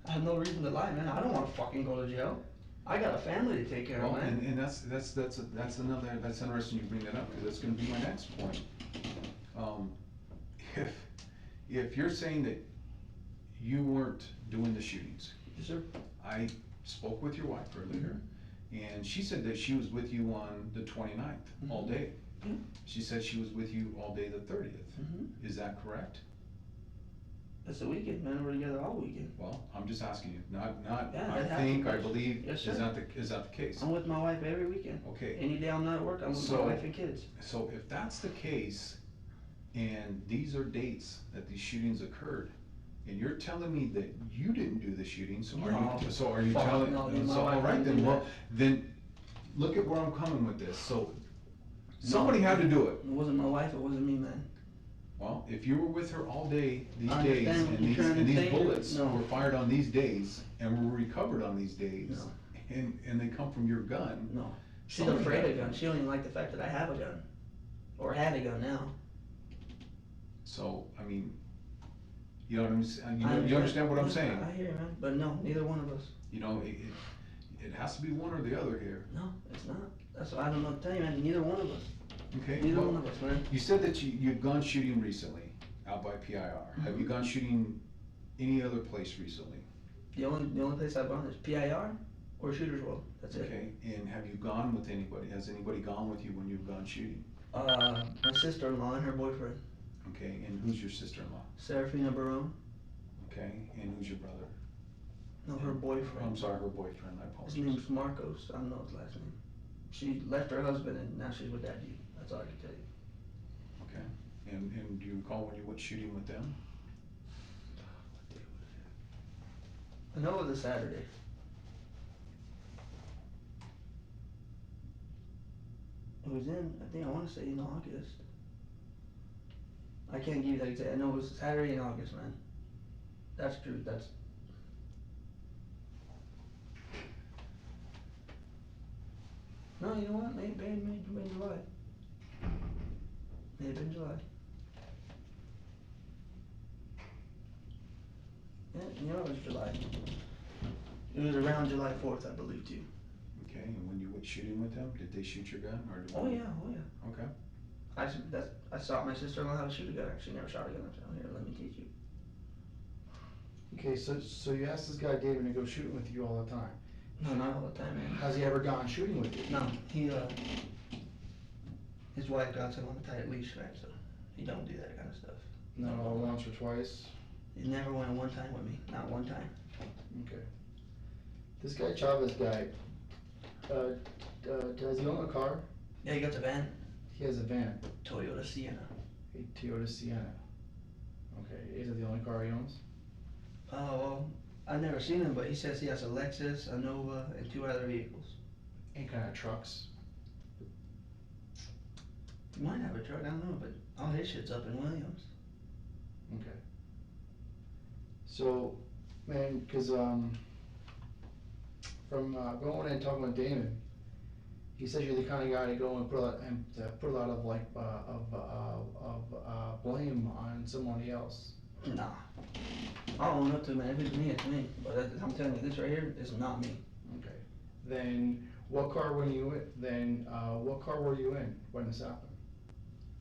I have no reason to lie, man. I don't wanna fucking go to jail. I got a family to take care of, well, man. and that's interesting you bring that up, because that's gonna be my next point. If you're saying that you weren't doing the shootings, Yes, sir. I spoke with your wife earlier, and she said that she was with you on the 29th, all Mhm. day. Yeah. She said she was with you all day the 30th. Mhm. Is that correct? It's the weekend, man. We're together all weekend. Well, I'm just asking you, not, Yeah, I it think, I happens. believe, Yes, is sir. that the case? I'm with my wife every weekend. Okay, Any day I'm not at work, I'm with my So- wife and kids. so if that's the case, and these are dates that these shootings occurred, and you're telling me that you didn't do the shooting, so are No. you Fuck, telling, no, me and my so, wife all right, didn't then, do well, that. then, look at where I'm coming with this, so, somebody had to do it. It wasn't my wife, it wasn't me, man. Well, if you were with her all day, these I days, understand what and you're trying to these say, but bullets no. were fired on these days, and were recovered on these days, No. and they come from your gun, No. She's Somebody afraid had- of guns. She don't even like the fact that I have a gun. Or had a gun now. so, I mean, you know what I'm saying, I you understand what I'm Yeah, saying? I hear you, man. But no, neither one of us. You know, it has to be one or the other here, No, it's not. That's what I don't know what to tell you, man. Neither one of us. okay? Neither Well, one of us, man. you said that you've gone shooting recently, out by PIR, have Mm-hmm. you gone shooting any other place recently? The only place I've gone is PIR or Shooter's World. That's it. Okay, and have you gone with anybody, has anybody gone with you when you've gone shooting? My sister-in-law and her boyfriend, Okay, and who's your sister-in-law? Serafina Barone. Okay, and who's your brother? No, her I'm boyfriend. sorry, her boyfriend, I His apologize. name's Marcos. I don't know his last name. She left her husband and now she's with that dude. That's all I can tell you. Okay, and do you recall when you went shooting with them? I know it was a Saturday. It was in, I think I wanna say in August. I can't give you that exact, I know it was Saturday in August, man. That's true, that's. No, you know what, maybe July. May have been July. Yeah, you know it was July. It was around July 4th, I believe, too. Okay, and when you went shooting with them, did they shoot your gun or? Oh yeah. Okay. I taught my sister-in-law how to shoot a gun. She never shot a gun. I said, here, let me teach you. Okay, so you asked this guy David to go shooting with you all the time. No, not all the time, man. Has he ever gone shooting with you? No, his wife got him on a tight leash, man, so he don't do that kind of stuff. Not all once or twice? He never went one time with me, not one time. Okay. This guy Chavez guy, does he own a car? Yeah, he got the van, He has a van, Toyota Sienna. a Toyota Sienna. Okay, is it the only car he owns? Oh, well, I've never seen him, but he says he has a Lexus, a Nova, and 2 other vehicles. Any kind of trucks? He might have a truck, I don't know, but all his shit's up in Williams. Okay. So, man, cause from going and talking with Damon, he says you're the kind of guy to go and put a lot of like blame on somebody else. Nah. I'll own up to it, man. If it's me, it's me. But I'm telling you, this right here is not me. Okay. Then what car were you in? What car were you in when this happened?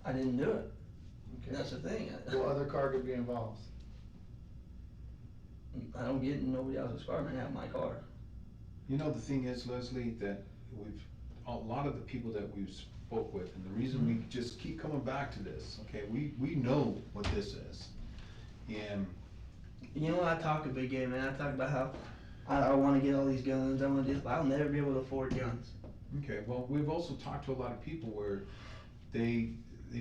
I didn't do it. Okay. That's the thing. What other car could be involved? I don't get in nobody else's car, man. I have my car. You know, the thing is, Leslie, that a lot of the people that we've spoke with, and the reason we just keep coming back to this, okay, we know what this is. And You know what? I talk a big game, man. I talk about how I want to get all these guns. I want to do this, but I'll never be able to afford guns. okay, well, we've also talked to a lot of people where they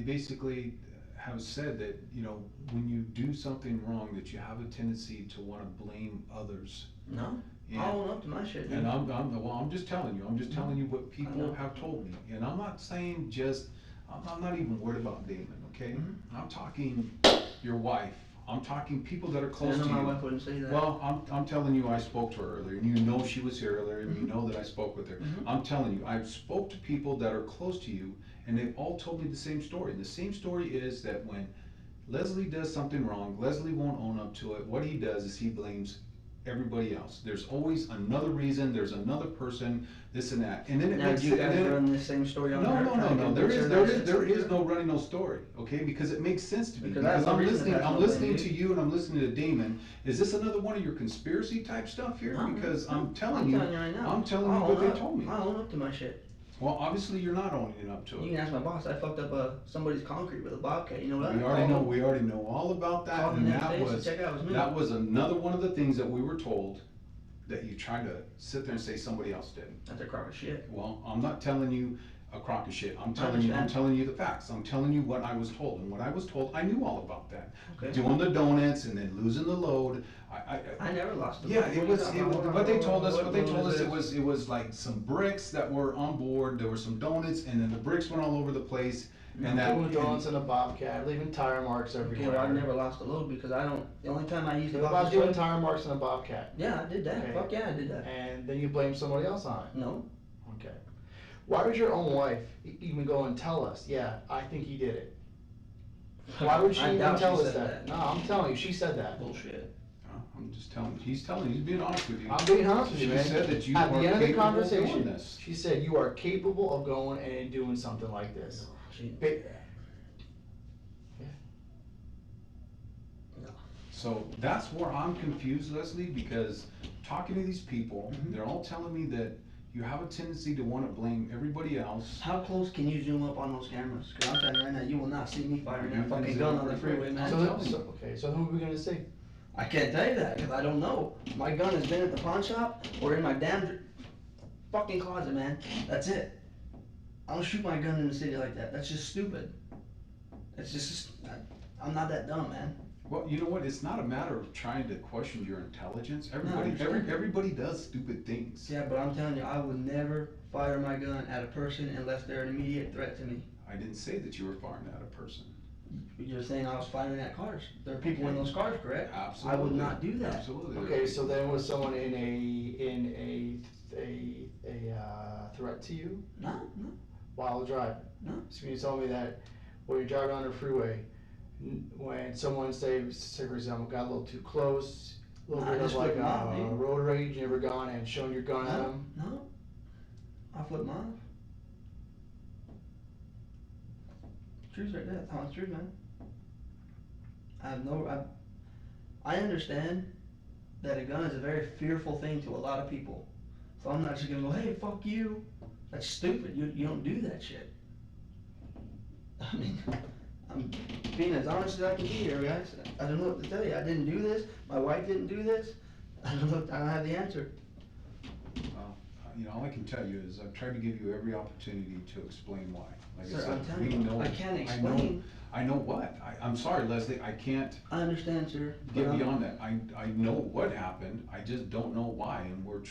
basically have said that, you know, when you do something wrong, that you have a tendency to want to blame others. No, And- I'll own up to my shit. And dude. I'm just telling you what I people know. have told me, and I'm not saying I'm not even worried about Damon, okay? Mhm. I'm talking your wife, I'm talking people that are I close know to my you. wife wouldn't say that. Well, I'm telling you, I spoke to her earlier, and you know she was here earlier, and you know that I spoke with her. Mhm. I'm telling you, I've spoke to people that are close to you, and they've all told me the same story. The same story is that when Leslie does something wrong, Leslie won't own up to it. What he does is he blames everybody else. There's always another reason, there's another person, this and that. And then it Now, makes do you it, and guys then, run this same story on her? no, trying to there convince is, her there that is, it's there is true? no running no story, okay? Because it makes sense to me. Because that's the I'm reason listening, that's I'm no listening blame, to you and I'm listening to Damon. Is this another one of your conspiracy type stuff here? No, Because no, I'm telling you right now. I'm telling you I'll what own they up. told me. I own up to my shit. Well, obviously you're not owning up to You it. can ask my boss. I fucked up somebody's concrete with a bobcat. You know that? We already know all about that, Called and the next that day, was, said, check out, it was me. that was another one of the things that we were told, that you tried to sit there and say somebody else did. That's a crock of shit. Well, I'm not telling you a crock of shit, I'm understand. telling you the facts, I'm telling you what I was told, and what I was told, I knew all about that. Okay. Doing the donuts and then losing the load, I never lost the yeah, ball. it was, what they told us, What it was like some bricks that were on board, there were some donuts, and then the bricks went all over the place, and that. Doing donuts in a bobcat, leaving tire marks Okay, everywhere. well, I never lost a load because I don't. The only time I used the What about box doing was tire marks in a bobcat? yeah, I did that. Okay. Fuck yeah, I did that. And then you blame somebody else on it. No, Okay. Why would your own wife even go and tell us, yeah, I think he did it? Why would she I even doubt tell she us said that? No, I'm telling you, she said that. bullshit. I'm just telling you, he's being honest with you. I'm being honest with you, She man. said that you At are the end of the capable of conversation, doing this. she said you are capable of going and doing something like this. She, Ba- no. So that's where I'm confused, Leslie, because talking to these people, they're all telling me that you have a tendency to wanna blame everybody else. How close can you zoom up on those cameras? Cause I'm telling you right now, you will not see me firing You that can fucking zoom gun up on the pretty freeway, quick. man. So who are we gonna see? I can't tell you that because I don't know. My gun has been at the pawn shop or in my damn fucking closet, man. That's it. I don't shoot my gun in the city like that. That's just stupid. It's just I'm not that dumb, man. Well, you know what, it's not a matter of trying to question your intelligence, I everybody, understand. everybody does stupid things. Yeah, but I'm telling you, I would never fire my gun at a person unless they're an immediate threat to me. I didn't say that you were firing at a person. You're saying I was firing at cars. There are people in those cars, correct? Absolutely. I would not do that. Absolutely. Okay, so then was someone in a threat to you No, no, while driving? no. So you told me that when you're driving on the freeway, when someone say for example got a little too close, a little Nah, I bit of just like flipped 'em off, dude. road rage, you ever gone and shown your gun at them? No, I flip mine off. Truth right there, that's how it's true, man. I understand that a gun is a very fearful thing to a lot of people. So I'm not just gonna go, hey, fuck you. That's stupid. You don't do that shit. I mean, I'm being as honest as I can be here, guys. I don't know what to tell you. I didn't do this. My wife didn't do this. I don't have the answer. Well, you know, all I can tell you is I've tried to give you every opportunity to explain why. Like I Sir, I'm said, telling we you, know. I can't I explain. know what, I'm sorry, Leslie, I can't I understand, sir. get but beyond that. I know what happened, I just don't know why, and we've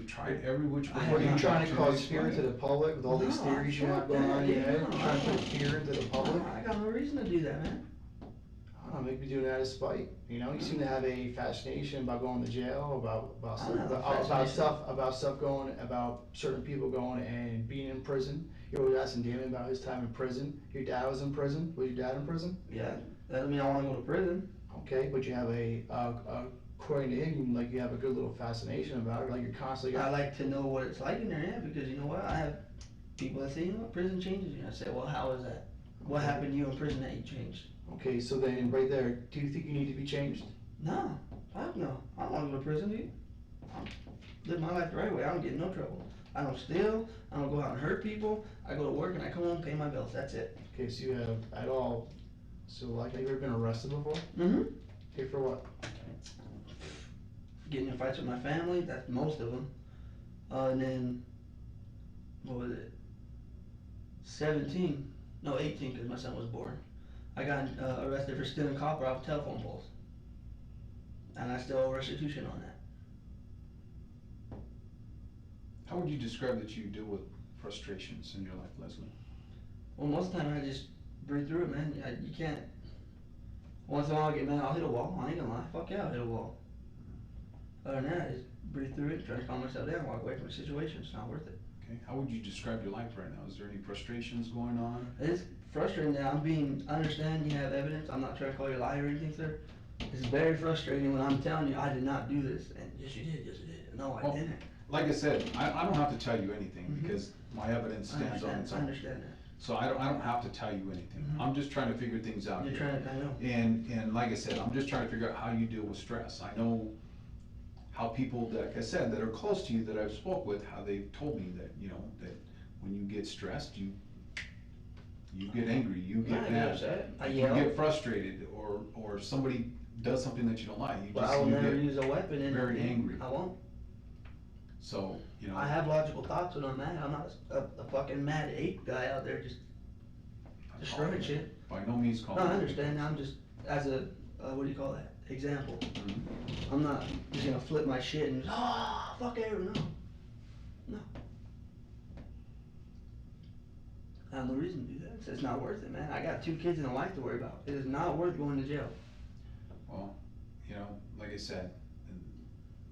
tried every which way. Are you we trying to can cause fear explain to the public with all these No, theories you fuck have going that, on in your dude, head? no, Trying to put no. fear into the public? I got no reason to do that, man. I don't know, maybe doing that out of spite. You know, you seem to have a fascination about going to jail, about I stuff, don't have a about stuff going, about certain people going and being in prison. You're always asking Damon about his time in prison. Your dad was in prison. Was your dad in prison? Yeah, that doesn't mean I wanna go to prison. Okay, but you have according to him, like you have a good little fascination about it. Like you're constantly. I like to know what it's like in there, yeah, because you know what, I have people that say, you know what, prison changes you. I say, well, how is that? What Okay. happened to you in prison that you changed? Okay, so then right there, do you think you need to be changed? No, fuck no. I don't wanna go to prison, dude. I'm living my life the right way. I don't get in no trouble. I don't steal. I don't go out and hurt people. I go to work and I come home, pay my bills. That's it. Okay, so you have at all. So like, have you ever been arrested before? Mm-hmm. Okay, for what? Getting in fights with my family. That's most of them. And then, what was it? 17. No, 18, because my son was born. I got arrested for stealing copper off telephone poles. And I still owe restitution on that. How would you describe that you deal with frustrations in your life, Leslie? Well, most of the time I just breathe through it, man. You can't. Once in a while I get mad, I'll hit a wall. I ain't gonna lie. Fuck yeah, I'll hit a wall. Other than that, I just breathe through it, try to calm myself down, walk away from the situation. It's not worth it. Okay, how would you describe your life right now? Is there any frustrations going on? It's frustrating that I understand you have evidence. I'm not trying to call you a liar or anything, sir. It's very frustrating when I'm telling you I did not do this. And yes, you did, yes, you did. No, I Well, didn't. Like I said, I don't have to tell you anything Mhm. because my evidence stands on its I own. understand that. So I don't have to tell you anything. Mhm. I'm just trying to figure things out You're here. trying to, I know. And like I said, I'm just trying to figure out how you deal with stress. I know how people, like I said, that are close to you that I've spoke with, how they've told me that, you know, that when you get stressed, you get angry, you I get get mad, upset. I you yell. get frustrated, or somebody does something that you don't like, you But I just, will you never get use a weapon and very angry. I won't. So, you know. I have logical thoughts when I'm mad. I'm not a fucking mad ape guy out there just destroying shit. By no means No, calling. I understand. I'm just, as a, what do you call that? Example. Mhm. I'm not just gonna flip my shit and, fuck everyone. No. I have no reason to do that. It's not worth it, man. I got 2 kids and a wife to worry about. It is not worth going to jail. Well, you know, like I said,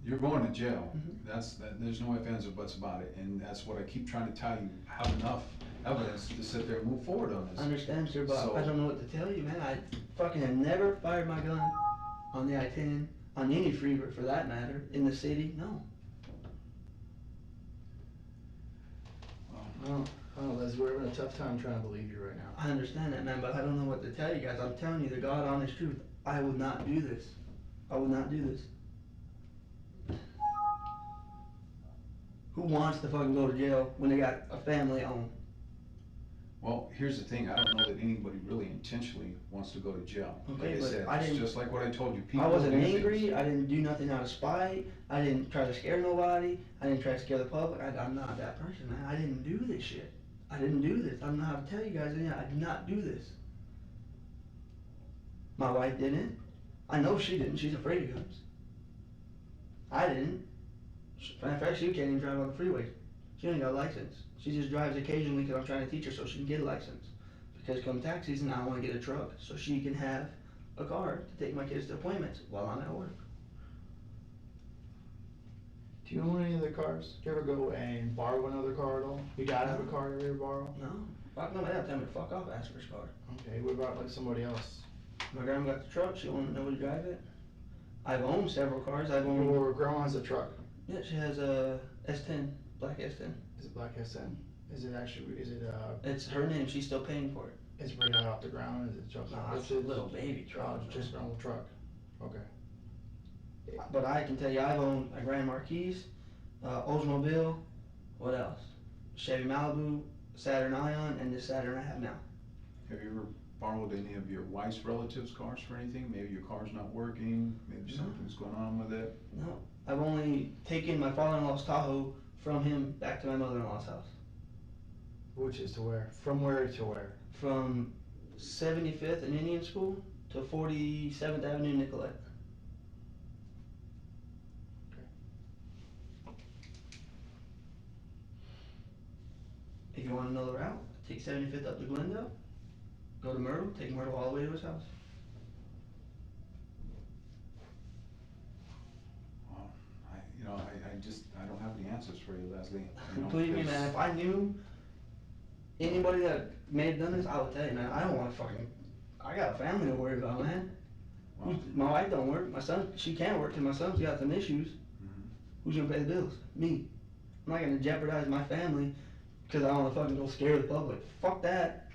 you're going to jail. Mhm. There's no ifs, ands, or buts about it, and that's what I keep trying to tell you. Have enough evidence to sit there and move forward on I this. understand, sir, but So- I don't know what to tell you, man. I fucking have never fired my gun on the I-10, on any freeway for that matter, in the city. No. Oh, Les, we're having a tough time trying to believe you right now. I understand that, man, but I don't know what to tell you guys. I'm telling you the God honest truth. I would not do this. I would not do this. Who wants to fucking go to jail when they got a family at home? Well, here's the thing, I don't know that anybody really intentionally wants to go to jail. Okay, Like I but said, I it's didn't- just like what I told you, people I wasn't do things. angry. I didn't do nothing out of spite. I didn't try to scare nobody. I didn't try to scare the public. I'm not that person, man. I didn't do this shit. I didn't do this. I don't know how to tell you guys anything. I did not do this. My wife didn't. I know she didn't. She's afraid of guns. I didn't. Matter of fact, she can't even drive on the freeway. She ain't got a license. She just drives occasionally because I'm trying to teach her so she can get a license. Because come tax season, I want to get a truck so she can have a car to take my kids to appointments while I'm at work. Do you own any of the cars? Do you ever go and borrow another car at all? You gotta have a car to ever borrow? No. Fuck no, my dad tell me to fuck off, ask for his car. Okay, what about like somebody else? My grandma got the truck, she won't know to drive it. I've owned several cars. I've owned. Or grandma has a truck. Yeah, she has a S10, black S10. Is it black S10? Is it actually, It's her name, she's still paying for it. is it right out off the ground? Is it just? Nah, it's a little baby truck. Oh, just a normal truck. Okay. But I can tell you, I've owned a Grand Marquis, Oldsmobile, what else? Chevy Malibu, Saturn Ion, and this Saturn I have now. Have you ever borrowed any of your wife's relatives' cars for anything? Maybe your car's not working, maybe No. something's going on with it? No, I've only taken my father-in-law's Tahoe from him back to my mother-in-law's house. Which is to where? From where to where? From 75th and Indian School to 47th Avenue, Nicollet. If you want to know the route, take 75th up to Glendale, go to Myrtle, take Myrtle all the way to his house. Well, I don't have any answers for you, Leslie. You know, Believe me, because- man, if I knew anybody that may have done this, I would tell you, man. I don't want to fucking. I got a family to worry about, man. Well, My wife don't work. My son, she can't work because my son's got some issues. mhm. Who's gonna pay the bills? Me. I'm not gonna jeopardize my family because I want to fucking go scare the public. Fuck that.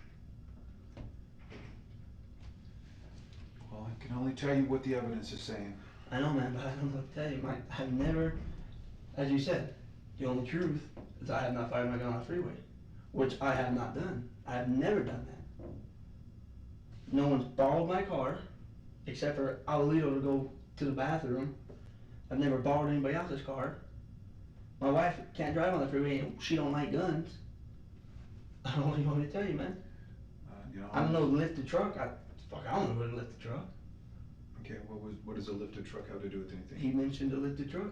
Well, I can only tell you what the evidence is saying. I know, man, but I don't know what to tell you. I've never, as you said, the only truth is I have not fired my gun on the freeway, which I have not done. I have never done that. No one's borrowed my car, except for Abuelito to go to the bathroom. I've never borrowed anybody else's car. My wife can't drive on the freeway and she don't like guns. I don't know what you want me to tell you, man. I don't know to lift the truck. I don't know where to lift the truck. Okay, what does a lifted truck have to do with anything? He mentioned a lifted truck.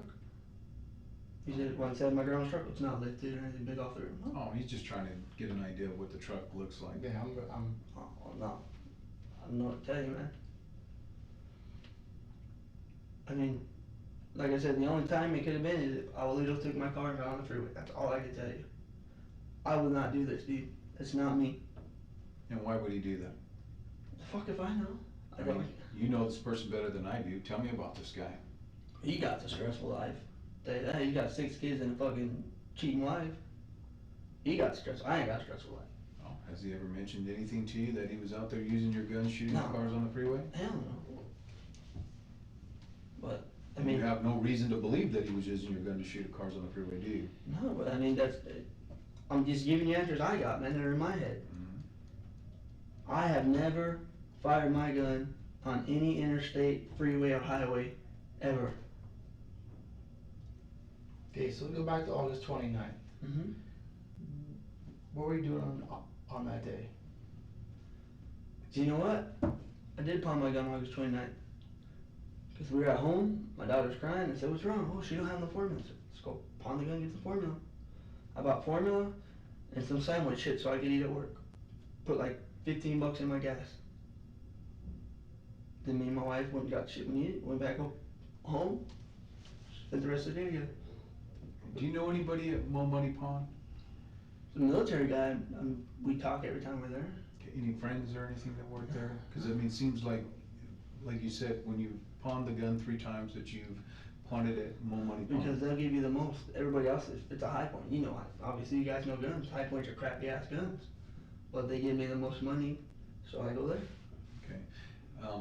He said, well, I said my grandma's truck was not lifted or anything big off the road. No. Oh, he's just trying to get an idea of what the truck looks like. Yeah, I'm Oh, no. I don't know what to tell you, man. I mean, like I said, the only time it could have been is if Abuelito took my car and got on the freeway. That's all I can tell you. I would not do this, dude. It's not me. And why would he do that? The fuck if I know? I mean, you know this person better than I do. Tell me about this guy. He got the stressful life. Tell you that. He got 6 kids and a fucking cheating wife. He got stressful. I ain't got a stressful life. Oh, has he ever mentioned anything to you that he was out there using your gun, shooting No. cars on the freeway? Hell no. But, I You mean, have no reason to believe that he was using your gun to shoot at cars on the freeway, do you? no, but I mean, I'm just giving you answers I got, man, that are in my head. Mhm. I have never fired my gun on any interstate, freeway, or highway, ever. okay. So we go back to August 29th. Mm-hmm. What were you doing on that day? Do you know what? I did pawn my gun August 29th. Because we were at home, my daughter's crying, and said, what's wrong? Oh, she don't have no formula. I said, let's go pawn the gun and get the formula. I bought formula and some sandwich shit so I could eat at work. Put like $15 in my gas. Then me and my wife went and got shit we needed, went back home, spent the rest of the day together. Do you know anybody at Mo Money Pawn? The military guy, we talk every time we're there. Okay, any friends or anything that work there? Because I mean, it seems like you said, when you pawned the gun 3 times that you've pawned it at Mo Money Pawn. Because they'll give you the most. Everybody else, it's a high point. You know, obviously you guys know guns. High points are crappy ass guns. But they give me the most money, so I go there. Okay.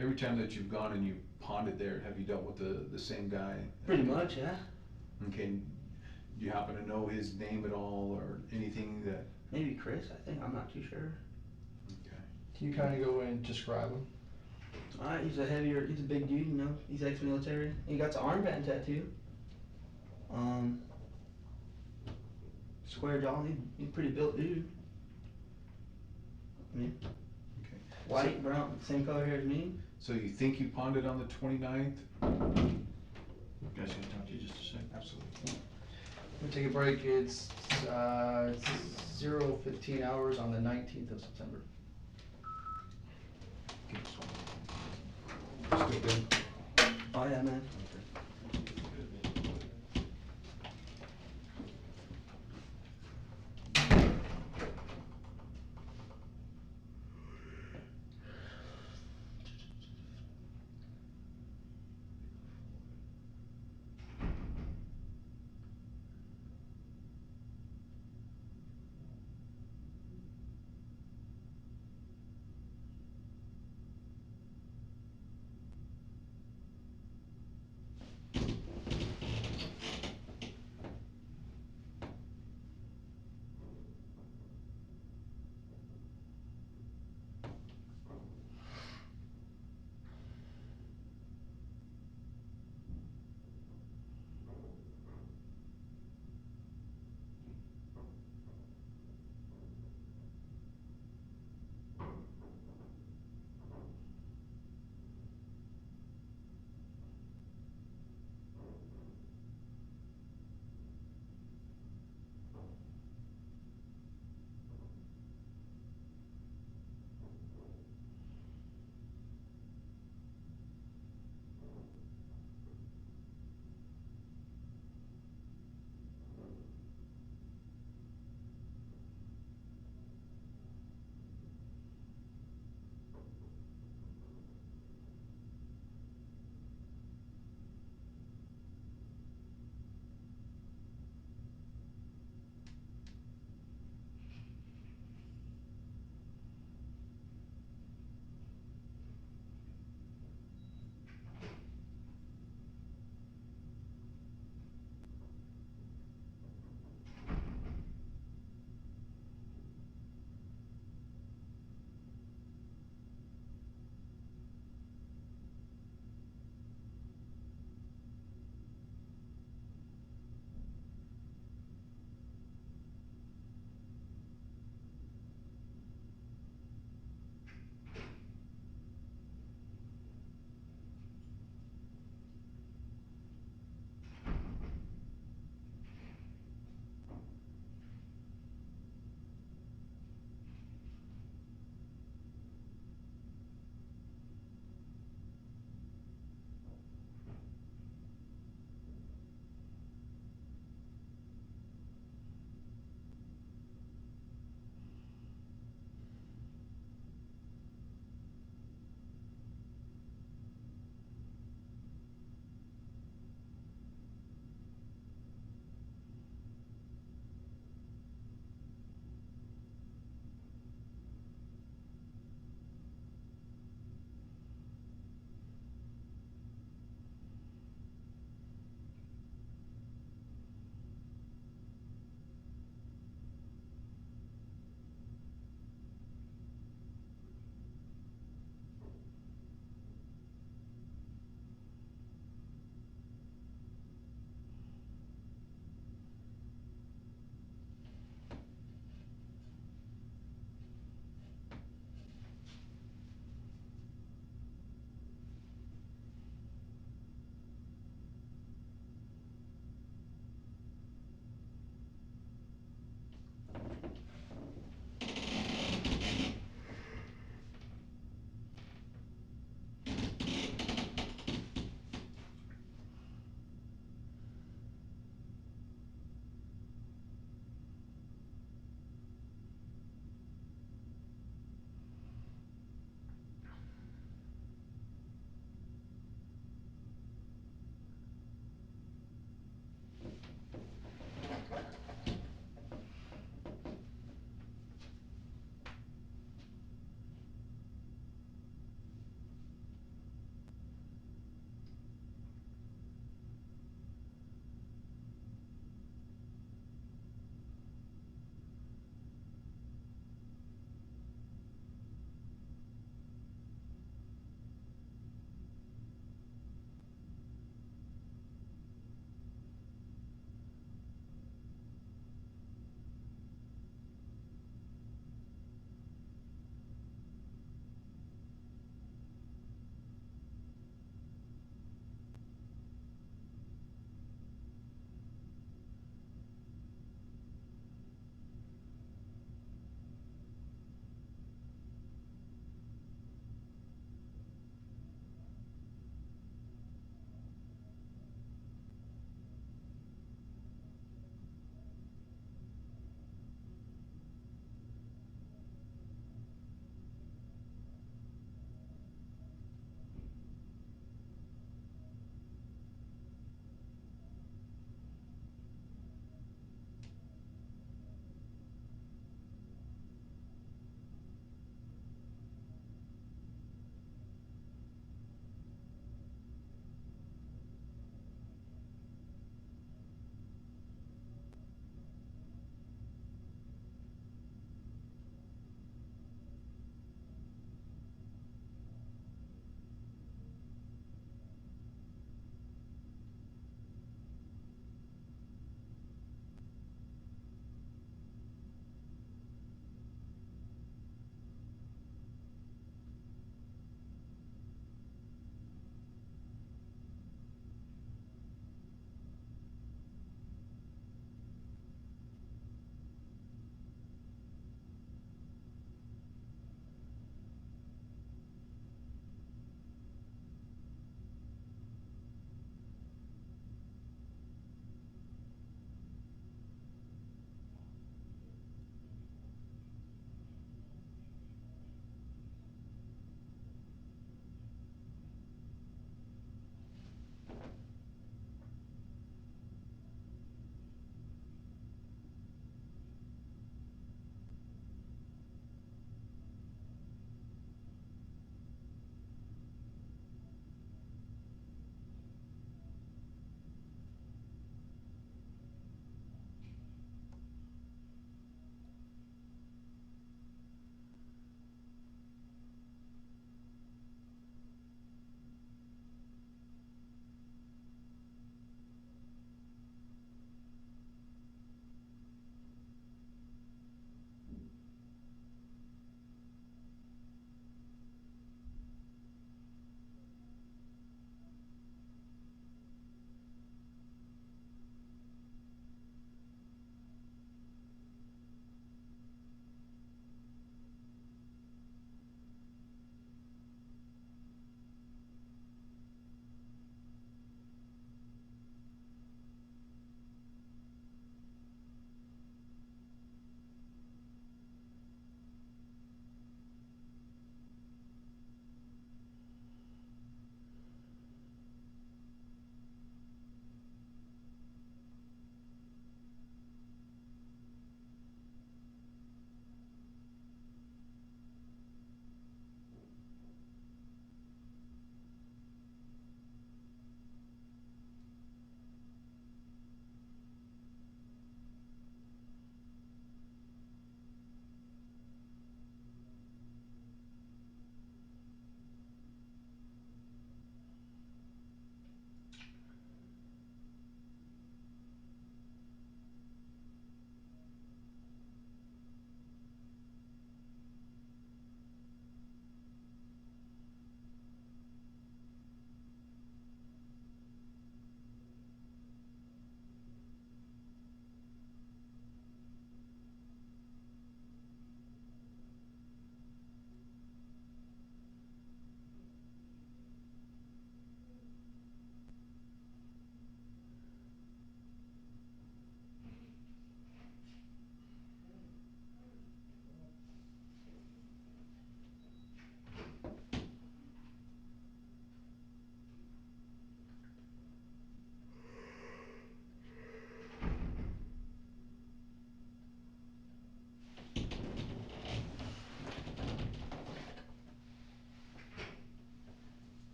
Every time that you've gone and you've pawned it there, have you dealt with the same guy? Pretty much, yeah. Okay. Do you happen to know his name at all or anything that? Maybe Chris, I think. I'm not too sure. Okay. Can you kind of go and describe him? Alright, he's a big dude, you know. He's ex-military. He got the armband tattoo. Square jaw. He's a pretty built dude. I mean, Okay. white, brown, same color hair as me. So you think you pawned it on the 29th? Guys, can I talk to you just a sec? Absolutely. We take a break, it's 0:15 hours on the 19th of September. Give us one. Still good? Oh, yeah, man.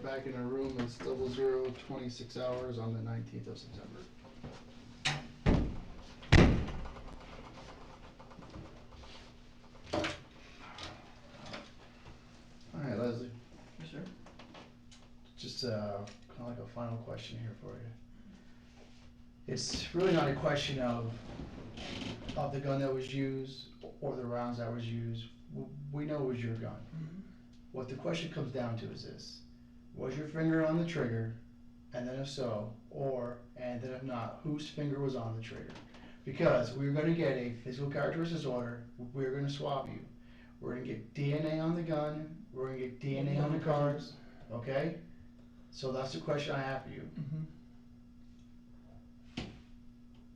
back in our room, it's 0026 hours on the 19th of September. Alright, Leslie, Yes, sir. just kinda like a final question here for you. It's really not a question of the gun that was used or the rounds that was used. We know it was your gun. Mhm. What the question comes down to is this: was your finger on the trigger, and then if so, and then if not, whose finger was on the trigger? Because we're gonna get a physical characteristics order, we're gonna swab you. We're gonna get DNA on the gun, we're gonna get DNA on the cards, okay? So that's the question I have for you. Mhm.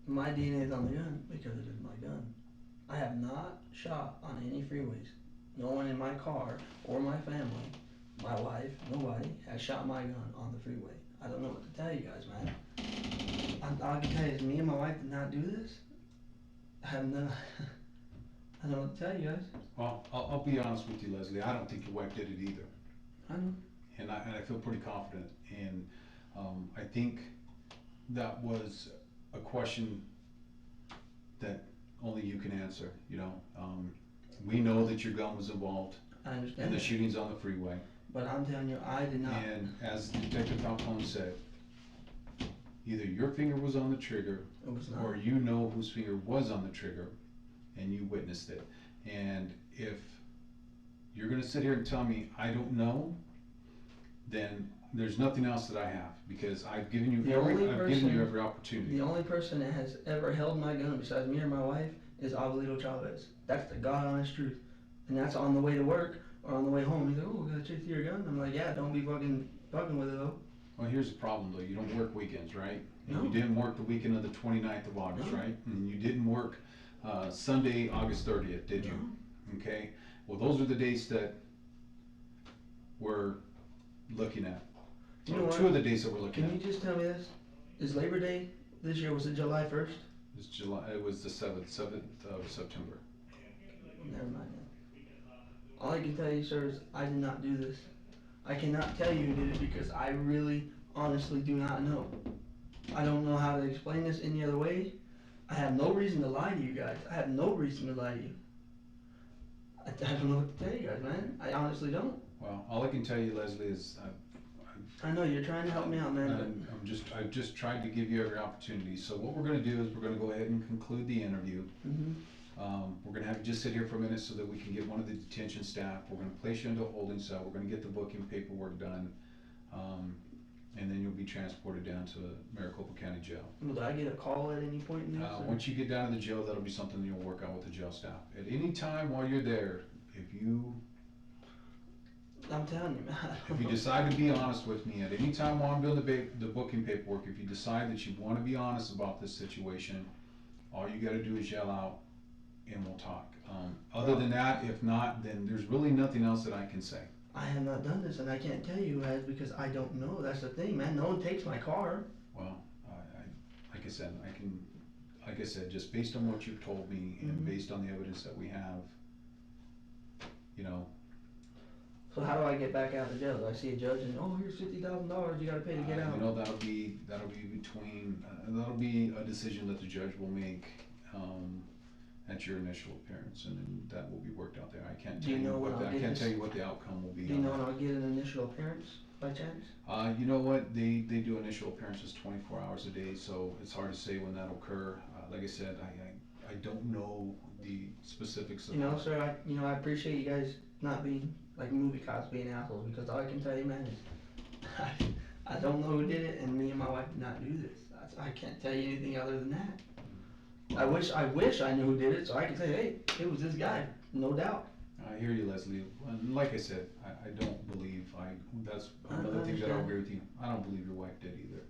My DNA is on the gun because it is my gun. I have not shot on any freeways. No one in my car or my family, my wife, nobody has shot my gun on the freeway. I don't know what to tell you guys, man. All I can tell you is me and my wife did not do this. I have no, I don't know what to tell you guys. Well, I'll be honest with you, Leslie, I don't think your wife did it either. I know. And I feel pretty confident, and, I think that was a question that only you can answer, you know? We know that your gun was involved I in understand the that. shootings on the freeway, But I'm telling you, I did not. and as Detective Falcone said, either your finger was on the trigger, It was not. or you know whose finger was on the trigger, and you witnessed it. And if you're gonna sit here and tell me, I don't know, then there's nothing else that I have, because I've given you The every, only I've given you person- every opportunity. The only person that has ever held my gun besides me or my wife is Abuelito Chavez. That's the God honest truth. And that's on the way to work or on the way home. He's like, oh, we gotta chase your gun. I'm like, yeah, don't be fucking with it though. Well, here's the problem though, you don't work weekends, right? And No. you didn't work the weekend of the 29th of August, No. right? And you didn't work, Sunday, August 30th, did you? No. Okay, well, those are the dates that we're looking at. You know Or what? two of the dates that we're looking Can at. you just tell me this? Is Labor Day this year, was it July 1st? It's July, it was the 7th of September. Never mind then. All I can tell you, sir, is I did not do this. I cannot tell you who did it because I really, honestly do not know. I don't know how to explain this any other way. I have no reason to lie to you guys. I have no reason to lie to you. I don't know what to tell you guys, man. I honestly don't. Well, all I can tell you, Leslie, is I know you're trying to help me out, man. I've just tried to give you every opportunity. So what we're gonna do is we're gonna go ahead and conclude the interview. Mm-hmm. We're gonna have you just sit here for a minute so that we can get one of the detention staff. We're gonna place you into a holding cell. We're gonna get the booking paperwork done. And then you'll be transported down to Maricopa County Jail. Will I get a call at any point in this? or- Once you get down to the jail, that'll be something you'll work out with the jail staff. At any time while you're there, if you I'm telling you, man. If you decide to be honest with me at any time while I'm doing the booking paperwork, if you decide that you wanna be honest about this situation, all you gotta do is yell out and we'll talk. Other than that, if not, then there's really nothing else that I can say. I have not done this, and I can't tell you guys because I don't know. That's the thing, man. No one takes my car. Well, like I said, just based on what you've told me and Mhm. based on the evidence that we have, you know, So how do I get back out of the jail? Do I see a judge and, oh, here's $50,000 you gotta pay to get out? you know, that'll be between, that'll be a decision that the judge will make, at your initial appearance, and then that will be worked out there. I can't Do tell you you know when what, I'll I get can't this? tell you what the outcome will be. Do you on know that. when I'll get an initial appearance by chance? You know what, they do initial appearances 24 hours a day, so it's hard to say when that'll occur. Like I said, I don't know the specifics of You know, how- sir, I appreciate you guys not being like movie cops being assholes because all I can tell you, man, is I don't know who did it, and me and my wife did not do this. I can't tell you anything other than that. I wish I knew who did it so I could say, hey, it was this guy, no doubt. I hear you, Leslie. And like I said, I don't believe, that's I another thing that I'll understand. agree with you. I don't believe your wife did either.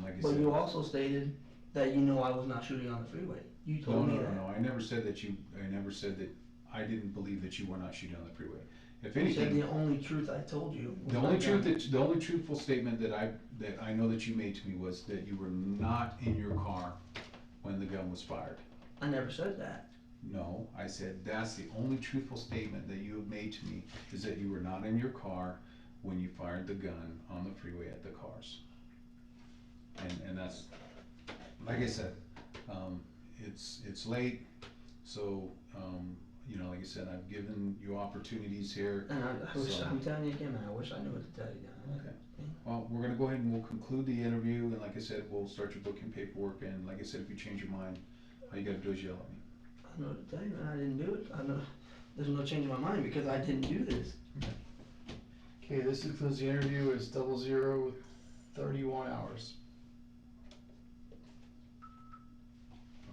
Like I But said. you also stated that you know I was not shooting on the freeway. You told me that. No, I never said that I didn't believe that you were not shooting on the freeway. If You said anything, the only truth I told you was the my only gun. the only truthful statement that I know that you made to me was that you were not in your car when the gun was fired. I never said that. No, I said that's the only truthful statement that you have made to me, is that you were not in your car when you fired the gun on the freeway at the cars. And that's, like I said, it's late, so, you know, like I said, I've given you opportunities here. And I wish, So- I'm telling you again, man, I wish I knew what to tell you, guys. Okay. Well, we're gonna go ahead and we'll conclude the interview, and like I said, we'll start your booking paperwork, and like I said, if you change your mind, all you gotta do is yell at me. I know what to tell you, man, I didn't do it, I know, there's no change in my mind, because I didn't do this. Okay, this includes the interview, it's 00 31 hours.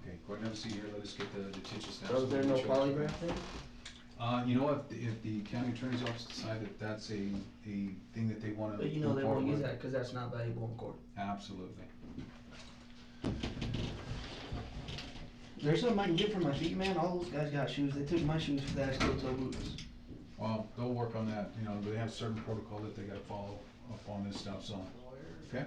Okay, go ahead and have a seat here, let us get the detention staff. So is there no polygraph then? You know, if the county attorney's office decide that that's a thing that they wanna But you know move they forward won't use with, that, cause that's not valuable in court. absolutely. There's something I can get for my feet, man, all those guys got shoes, they took my shoes for that steel-toe boots. Well, they'll work on that, you know, they have certain protocol that they gotta follow up on this stuff, so, okay?